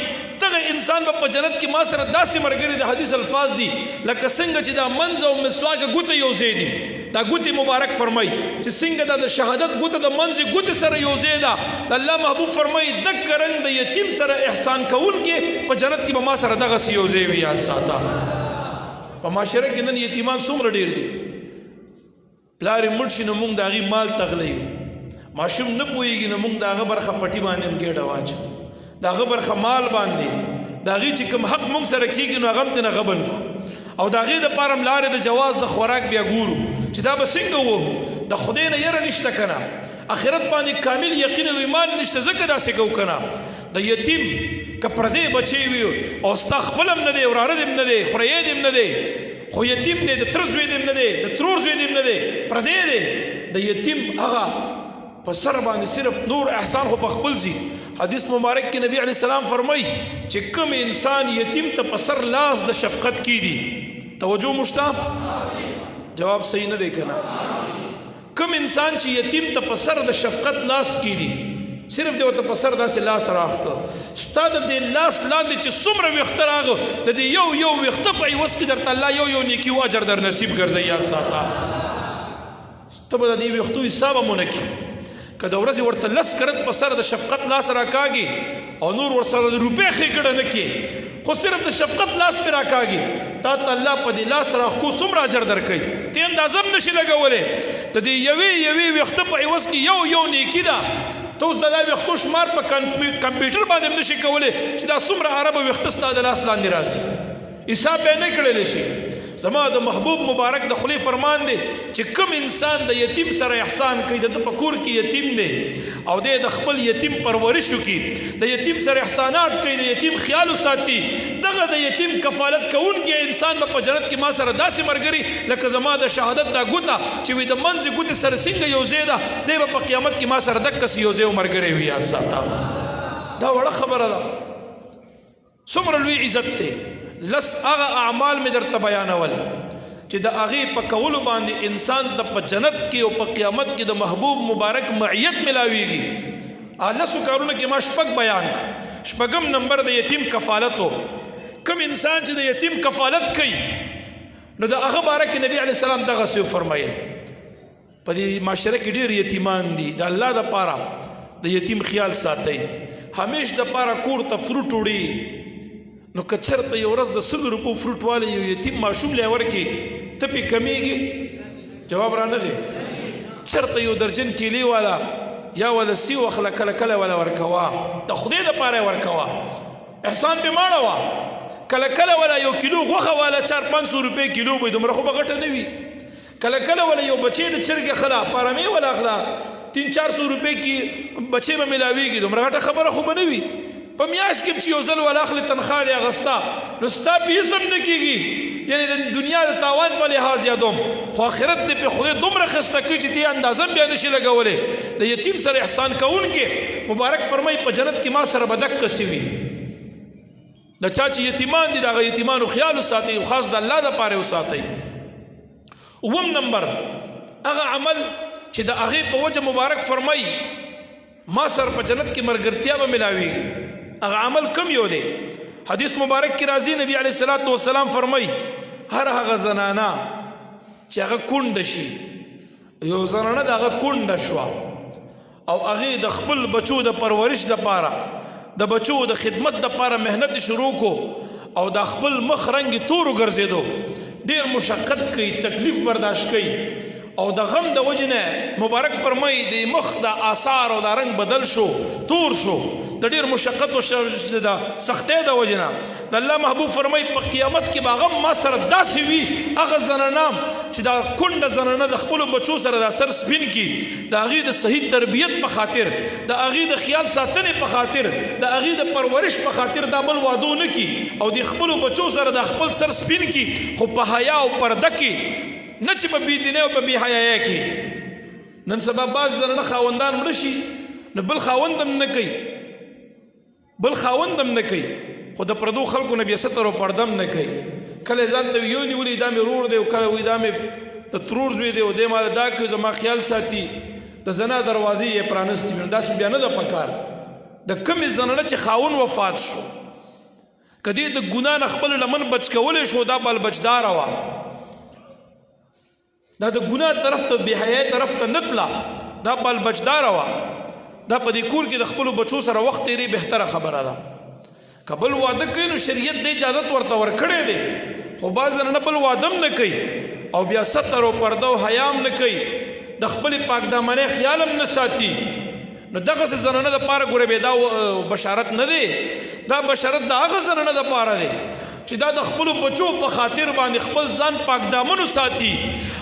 دغه انسان به په جنت کې ما سره داسې ملګري د حدیث الفاظ دي لکه څنګه چې دا منځ او مسواک ګوته یو ځای دي. دا ګوتې مبارک فرمایي چې څنګه دا د شهادت ګوته د منځ ګوتې سره یو ځای ده د الله محبوب فرمایي دغه رنګ د یتیم سره احسان کوونکې په جنت کې به ما سره دغسې یو ځای وي. یاد ساته په معاشره کې نن یتیمان څومره ډېر دي پلار یې مړ شي نو موږ د هغې مال تغلیو ماشوم نه پوهېږي نو موږ د هغه برخه پټي باندې هم ګېډه واچو د هغه برخه مال باندې د هغې چې کوم حق موږ سره کېږي نو هغه هم ترې غبن کړو او د هغې دپاره هم لارې د جواز د خوراک بیا ګورو چې دا به څنګه ووهو د خدای نه یره نشته که نه آخرت باندې کامل یقین او ایمان نشته ځکه داسې کوو که نه. د یتیم که پردی بچی وي او ستا خپل هم نه دی وراره دې هم نه دی خوریی دې هم نه دی خو یتیم دی د تره زوی دې هم نه دی د ترور زوی دې هم نه دی پردی دی د یتیم هغه په سر باندې صرف نور احسان خو په خپل ځي. حدیث مبارک کې نبی علیه السلام فرمایي چې کوم انسان یتیم ته په سر لاس د شفقت کیږي توجه مشته جواب صحیح نه دی که نه کوم انسان چې یتیم ته په سر د شفقت لاس کیږي صرف دی ورته په سر داسې لاس راښکه ستا د دې لاس لاندې چې څومره ویښته راغه د دې یو ویښته په عوض کې درته الله یو نیکي و اجر در نصیب ګرځوي. یاد ساته ته به د دې ویښتو حساب هم ونه کړي که د ورځې ورته 10 کرت په سر د شفقت لاس راکاږي او نور ورسره د روپۍ ښېګړه نه کړي خو صرف د شفقت لاس پې راکاږي تا ته الله په دې لاس راښکو څومره اجر درکوي ته اندازه هم نشي لګولی د دې یوې ویښته په عوض کې یو نیکي ده ته اوس د دا ویښتو شمار په کمپیوټر باندې هم نشي کولی چې دا څومره عربه ویښته ستا د لاس لاندې راځي حساب به یې نه کړلی شي زما د محبوب مبارک د خلی فرمان دی چې کوم انسان د یتیم سره احسان کوي د پکور کې یتیم دی او د خپل یتیم پرورش کوي د یتیم سره احسانات کوي د یتیم خیال ساتي دغه د یتیم کفالت کوونکی انسان په جنت کې ما سره داسې مرګري لکه زما د شهادت دا ګوته چې وي د منځ ګوته سره څنګه یو ځای ده دی په قیامت کې ما سره دک یو ځای مرګري وي. یاد ساته دا وړه خبره ده څومره لوی عزت ته لس هغه اعمال مې درته بیانول چې د هغې په کولو باندې انسان ته په جنت کې او په قیامت کې د محبوب مبارک معیت ملاویږي. لسو کارونه کې ما شپږ بیان کړ. شپږم نمبر د یتیم کفالتو. کوم انسان چې د یتیم کفالت کوي نو د هغه باره کې نبی علیه السلام دغسې وفرمایل په دې معاشره کې ډېر یتیمان دي د الله دپاره د یتیم خیال ساتئ. همیش دپاره کور ته فروټ وړي نو که چرته یو ورځ د 100 روپو فروټ والی یو یتیم ماشوم لی ورکړي ته پې کمیږي؟ جواب را نه دی. چرته یو درجن کیلې والا یا ولا سی وخله کله کله ولا ورکوه د خدای دپاره یې ورکوه احسان پې ماړه وه. کله کله ولا یو کیلو غوښه والا 400-500 روپۍ کیلو به دومره خو به غټه نه وي. کله کله ولا یو بچی د چرګې خلا فارمې ولا اخلا 300-400 روپۍ کې بچی به ملاویږي دومره غټه خبره خو به نه وي. په میاشت کې چې یو ځل ولا اخلي تنخواه یې اخسته نو ستا په اسم نه کېږي یعنی د دنیا د تاوان په لحاظ یادوم خو آخرت دې په خدای دومره خسته کوي چې دې اندازه بیا نشي لګولی. د یتیم سره احسان کوونکې مبارک فرمایي په جنت کې ما سره به دقسې وي. د چا چې یتیمان دي د هغه یتیمانو خیال وساتئ او خاص د الله دپاره وساتئ. اووم نمبر هغه عمل چې د هغې په وجه مبارک فرمایي ما سره په جنت کې ملګرتیا به ملاویږي. هغه عمل کم یو دی؟ حدیث مبارک کی راځي نبی علیه الصلاۃ والسلام فرمایي هر هغه زنانه چې هغه کونډه شي یو زنانه د هغه کونډه شوه او هغې د خپل بچو د پرورش دپاره د بچو د خدمت دپاره محنت شروع کو او د خپل مخ رنګ تورو ګرځېدو ډېر مشقت کوي تکلیف برداشت کوي او د غم د وجې نه مبارک فرمایي د مخ د آثار او د رنګ بدل شو تور شو د ډېر مشقت او د سختۍ د وجې نه د الله محبوب فرمایي په قیامت کې به هغه ما سره داسې وي هغه زنانه چې دا کونډه زنانه د خپلو بچو سره دا سر سپین کړي د هغې د صحیح تربیت په خاطر د هغې د خیال ساتنې په خاطر د هغې د پرورش په خاطر دا بل وعدو نه کړي او د خپلو بچو سره د خپل سر سپین کړي خو په حیا او پرده کې نه چې په بېدینۍ او په بې حیایۍ کې. نن سبا بعض زنانه خاوندان مړه شي نو بل خاوند هم نه کوي خو د پردو خلکو نه بیا ستر او پرده هم نه کوي. کله ځان ته یو نیولي دا مې رور دی او کله وایي دا مې د ترور زوی دی او دی ماله دا کوي زما خیال ساتي د زنا دروازې یې پرانستې وي نو داسې بیا نه ده پکار. د کمې زنانه چې خاوند وفات شو که دې د ګناه نه خپل لمن بچ کولی شو دا بل بچداره وه دا د ګناه طرف ته بې حیایۍ طرف ته نه تله دا بل بچداره وه. دا په دې کور کې د خپلو بچو سره وخت تېرې بهتره خبره ده. که بل واده کوي نو شریعت دې اجازت ورته ورکړی دی خو بعض زنانه بل واده هم نه کوي او بیا ستر او پرده او حیا هم نه کوي د خپلې پاکدامنۍ خیال هم نه ساتي نو دغسې زنانه دپاره ګوره بې دا بشارت نه دی دا بشارت د هغه زنانه دپاره دی چې دا د خپلو بچو په خاطر باندې خپل ځان پاک دامنو ساتي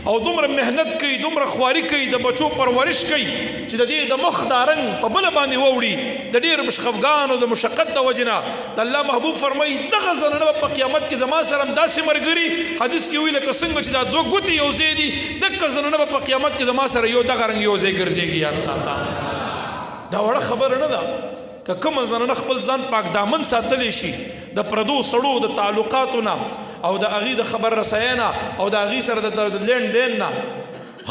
او دومره محنت کوي دومره خواري کوي د بچو پرورش کوي چې د دې د مخ دا رنګ په بله باندې واوړي د ډېر خفګان او د مشقت د وجې نه د الله محبوب فرمایي دغه زنانه په قیامت کې زما سره هم داسې ملګري حدیث کې وایي لکه څنګه چې دا دوه ګوتې یو ځای دي دغه زنانه په قیامت کې زما سره یو دغه رنګ یو ځای ګرځېږي. یاد ساته دا وړه خبره نه ده. که کومه زنانه خپل ځان پاک دامن ساتلی شي د پردو سړو د تعلقاتو نه او د هغې د خبر رسۍ نه او د هغې سره د لین دین نه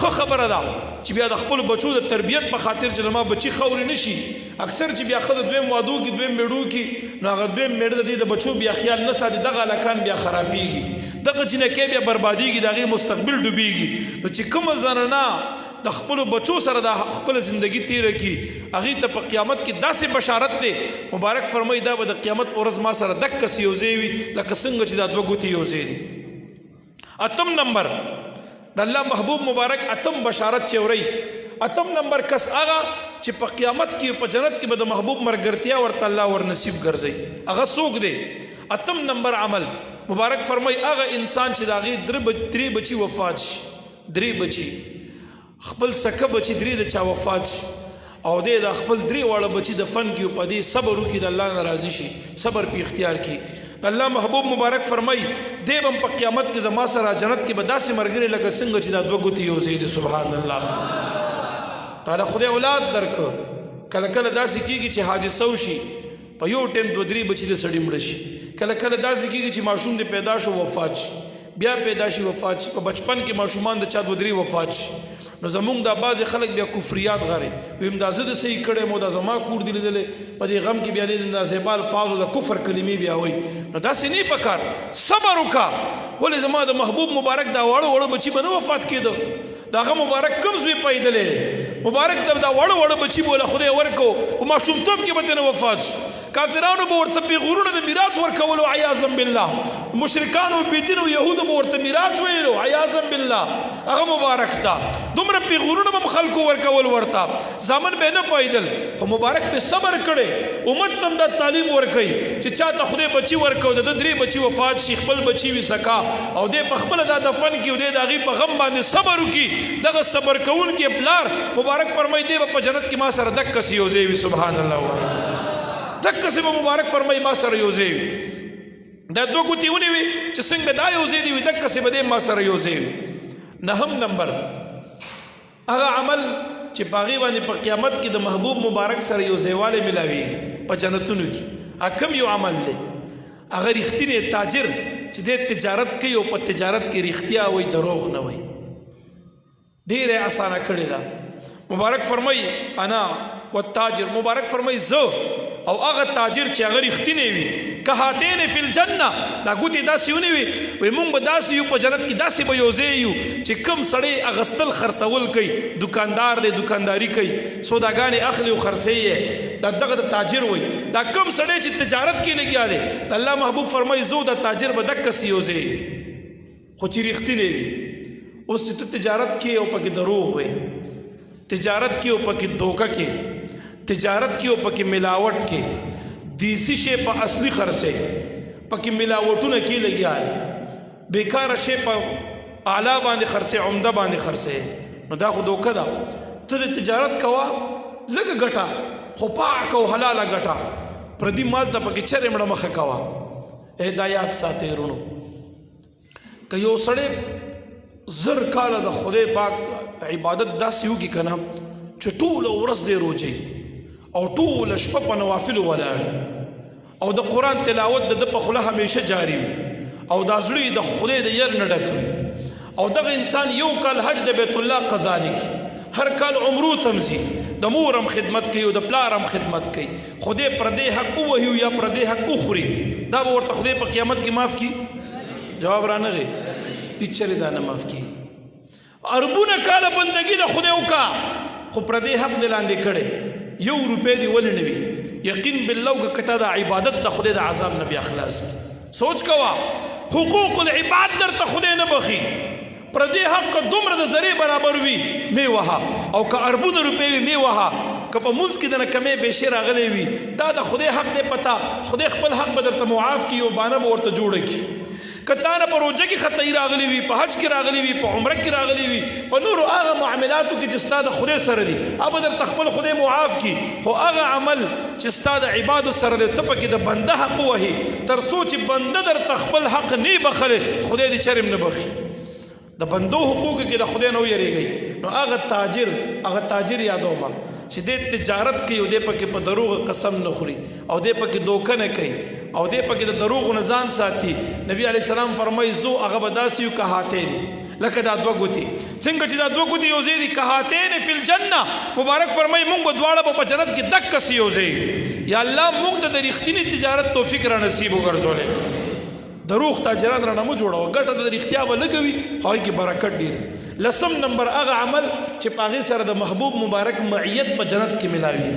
ښه خبره ده چې بیا د خپلو بچو د تربیت په خاطر چې زما بچي خورې نه شي. اکثر چې بیا ښځه دویم وادو کې دویم میړو کې نو هغه دویم میړه د دې د بچو بیا خیال نه ساتي دغه هلکان بیا خرابېږي دغه جنکۍ بیا بربادېږي د هغې مستقبل ډوبېږي. نو چې کومه زنانه د خپلو بچو سره د خپل زندگی تیره کی هغې ته په قیامت کې داسې بشارت دی مبارک فرمایي دا به د قیامت په ورځ ما سره دقسې یو ځای وي لکه څنګه چې دا دوه ګوتې یو ځای دي. اتم نمبر د الله محبوب مبارک اتم بشارت چې اورئ اتم نمبر کس هغه چې په قیامت کې په جنت کې به د محبوب مرګرتیا ورته الله ورنصیب ګرځي. هغه څوک دی؟ اتم نمبر عمل مبارک فرمای هغه انسان چې د هغې درې بچي وفات شي، درې بچي خپل سکه بچي درې د چا وفات شي او دی د خپل درې واړه بچي دفن کړي او په دې صبر وکړي د الله نه راضي شي، صبر په اختیار کړي. الله محبوب مبارک فرمای دی به په قیامت کې زما سره جنت کې به داسې ملګري لکه څنګه چې دا دوه ګوتې یو ځای دي. سبحان الله. تعالی خدای اولاد درکړه. کله کله داسې کېږي چې حادثه وشي په یو ټیم دوه درې بچي د سړي مړه شي، کله کله داسې کېږي چې ماشوم د پیدا شو وفات شي، بیا پیدا شي وفات شي، په بچپن کې ماشومان د چا دوه درې وفات شي. نو زمونږ دا بعضې خلک بیا کفریات غواړي، ویم دا زه د صحیح کړی مو دا زما کور دی لیدلی، په دې غم کې بیا د نازیبه الفاظو د کفر کلمې بیا وایي. نو داسې نه پکار، صبر وکړه. ولې زما د محبوب مبارک دا واړه واړه بچي به نه وفات کېده، د هغه مبارک کوم زوی پیدلی مبارک ته دا واړه واړه بچي به له خدای ورکو په ماشومتوب کې به ته نه وفات شو. کافرانو به ورته پیغورونه د میراث ورکولو عیاذا بالله، مشرکانو بېدینو یهودو به ورته میراث ویلو عیاذا بالله. هغه مبارک ته دومره پیغورونه به خلکو ورکول ورته زامن به نه پایدل، خو مبارک به صبر کړي، امت ته دا تعلیم ورکوي چې چا ته خدای بچي ورکو د درې بچي وفات شي خپل بچي وي سکا او دې په خپله دا دفن کړي او دې د هغې په غم باندې صبر وکړي. دغه صبر کوونکي پلار مبارک فرمایي دی به په جنت کې ما سره دقسې یو ځای وي. سبحان الله. دقسې به مبارک فرمایي ما سره یو ځای وي. دا دوه ګوتې ونیوي چې څنګه دا یو ځای دی وي دقسې به دی ما سره یو ځای وي. نهم نمبر هغه عمل چې په هغې باندې په قیامت کې د محبوب مبارک سره یو ځایوالی ملاویږي په جنتونو کې. کوم یو عمل دی؟ هغه رښتینی تاجر چې دی تجارت کوي او په تجارت کې رښتیا وایي دروغ نه وایي. ډېره اسانه کړې ده. مبارک فرمایي انا والتاجر، مبارک فرمایي زه او هغه تاجر چې هغه رښتینی وي کهاتین فی الجنه، دا ګوتې داسې ونیوي وایي مونږ به داسې یو په جنت کې داسې به یو ځای یو چې کوم سړی اغستل خرڅول کوي، دکاندار دی دکانداري کوي، سوداګانې اخلي او خرڅوي یې، دا دغه د تاجر وایي. دا کوم سړی چې تجارت کې لګیا دی د الله محبوب فرمایي زه د تاجر به دقسې یو ځای خو چې رښتینی وي. اوس چې ته تجارت کې او پکې دروغ وایي، تجارت کې او پکې دھوکه کې، تجارت کې او پکې ملاوټ کې، دیسی شی په اصلي خرڅه پکې ملاوټونه کې لګیا دی، بیکاره شی په اعلی باندې خرڅه عمده باندې خرڅه، نو دا خو دوکه ده. ته د تجارت کوه لږه ګټه خو پاک او حلاله ګټه، پردي مال ته پکې چرې مړه مخه کوه. هدایات ساتئ رونو. که یو سړی زر کاله د خدای پاک عبادت داسې وکړي که نه چې ټوله ورځ دی روجې او ټوله شپه په نوافلو ولاړ او د قرآن تلاوت د ده په خوله همیشه جاري وي او دا زړه یې د خدای د ير نه ډک وي او دغه انسان یو کال حج د بیت الله قضا نه کړي، هر کال عمرو تمزي، د مور هم خدمت کوي او د پلار هم خدمت کوي، خدای پردی حق ووهي یا پردی حق وخوري، دا به ورته خدای په قیامت کې معاف کړي؟ جواب رانغی هیڅ چرې دا نه معاف کړي. اربونه کاله بندګي د خدای وکړه خو پردی حق دې لاندې کړی، یو روپۍ دې ولې نه وي؟ یقین بالله که ته د عبادت د خدای د عذاب نه بیا خلاص کړي. سوچ کوه حقوق العباد درته خدای نه بخي، پردی حق که دومره د ذرې برابر وي مې وهه او که اربونه روپۍ وي مې وهه، که په مونځ کې د نه کمې بیشې راغلی وي دا د خدای حق دی پته، خدای خپل حق به درته معاف کړي او بانه به ورته جوړه کړي. که تا نه په روژه کې خطايي راغلی وي، په حج کې راغلی وي، په عمره کې راغلی وي، په نورو هغه معاملاتو کې چې ستا د خدای سره دي هغه به درته خپل خدای معاف کړي، خو هغه عمل چې ستا د عبادو سره دی ته پکې د بنده حق ووهي تر څو چې بنده درته خپل حق نه بخلی خدای دې چرې نه بخي. د بندو حقوقو کې د خدای نه ویریږئ. نو هغه تاجر یادومه چې دې تجارت کوي او دې پکې په دروغ قسم نه خوري او دې پکې دوکه نه کوي او دې پکې د دروغ نه ځان ساتي. نبی علیه السلام فرمایي زو هغه به داسې یو کهاتین لکه دا دوه ګوتې څنګه چې دا دوه ګوتې یو ځای دي کهاتین فی الجنه. مبارک فرمایي مونږ به دواړه په جنت کې دقسې یو ځای. یا الله مونږ ته د رښتینې تجارت توفیق را نصیب وګرځولی. دروغ تاجران را نه مو جوړوه، ګټه د رښتیا به لږه وي هغې کې برکت ډېر. لسم نمبر هغه عمل چې په هغې سره د محبوب مبارک معیت په جنت کې ملاوي.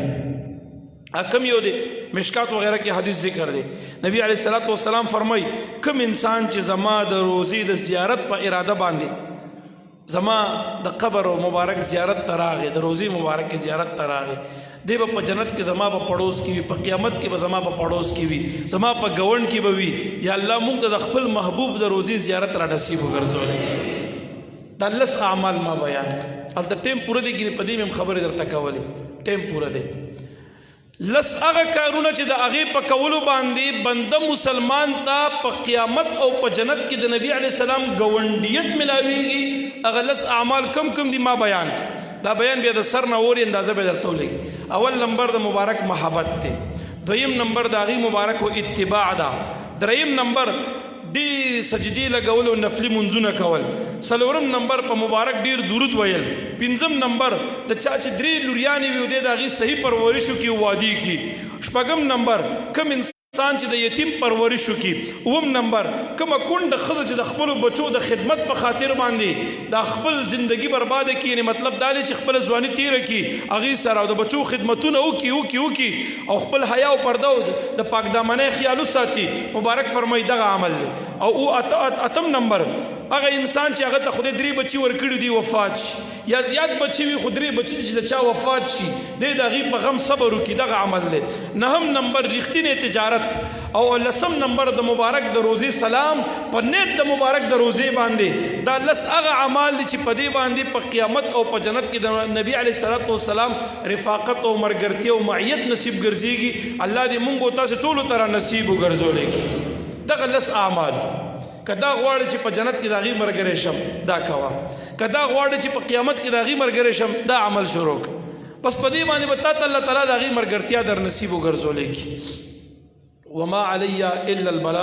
کم یو دی؟ مشکات وغیرہ کې حدیث ذکر دی. نبی علیہ الصلوۃ والسلام فرمای کم انسان چې زما د روزي د زیارت په اراده باندې زما د قبر مبارک زیارت تراغه د روزي مبارک زیارت تراغه دی په جنت کې زما په پړوس کې وي په قیامت کې به زما په پړوس کې وي زما په گوند کې به وي یا الله موږ د خپل محبوب د روزي زیارت را نصیب وګرځولې دا لس اعمال ما بیان الته ټیم پوره دی کې په دې مم خبره درته کولې ټیم پوره دی لس هغه کارونه چې د هغې په کولو باندې بنده مسلمان ته په قیامت او په جنت کې د نبی علیه السلام ګونډیت ملاویږي هغه لس اعمال کم دي ما بیان دا بیان بیا د سر نه اوري اندازه به درته ولګي اول نمبر د مبارک محبت دی دویم نمبر د هغې مبارک اتباع ده دریم نمبر ډیر سجدي لګول او نفلي منځونه کول څلورم نمبر په مبارک ډیر درود ویل پنځم نمبر د چا چې درې لوریانې وي د هغې صحیح پرورشو کې وادي کې شپږم نمبر کم انسان چې د یتیم پرورشو کې اووم نمبر کومه کونډه ښځه چې د خپلو بچو د خدمت په خاطر باندې د خپل زندگی برباده کړي یعنې مطلب دا دی چې خپله ځواني تیره کړي هغې سره او د بچو خدمتونه وکړي او خپل حیا او پرده او د پاکدامنۍ خیال وساتي مبارک فرمایي دغه عمل دی او اتم نمبر هغه انسان چې هغه ته خدای درې بچي ورکړي دي وفات شي یا زیات بچي وي خو درې بچي چې د چا وفات شي دی د هغې په غم صبر وکړي دغه عمل دی نهم نمبر رښتینې تجارت او لسم نمبر د مبارک د روزې سلام په نیت د مبارک د روزې باندې دا لس هغه اعمال دي چې په دې باندې په قیامت او په جنت کې د نبي علیه الصلاة والسلام رفاقت او ملګرتیا او معیت نصیب ګرځېږي الله دې موږ او تاسې ټولو ته را نصیب وګرځولی دغه لس اعمال کدا غواړي چې په جنت کې د هغې ملګری شم دا کوه کدا غواړي چې په قیامت کې د هغې ملګری شم دا عمل شروع کړه بس په دې باندې به تا ته الله تعالی د هغې ملګرتیا در نصیب وګرځولی کي وما علی الا البلاغ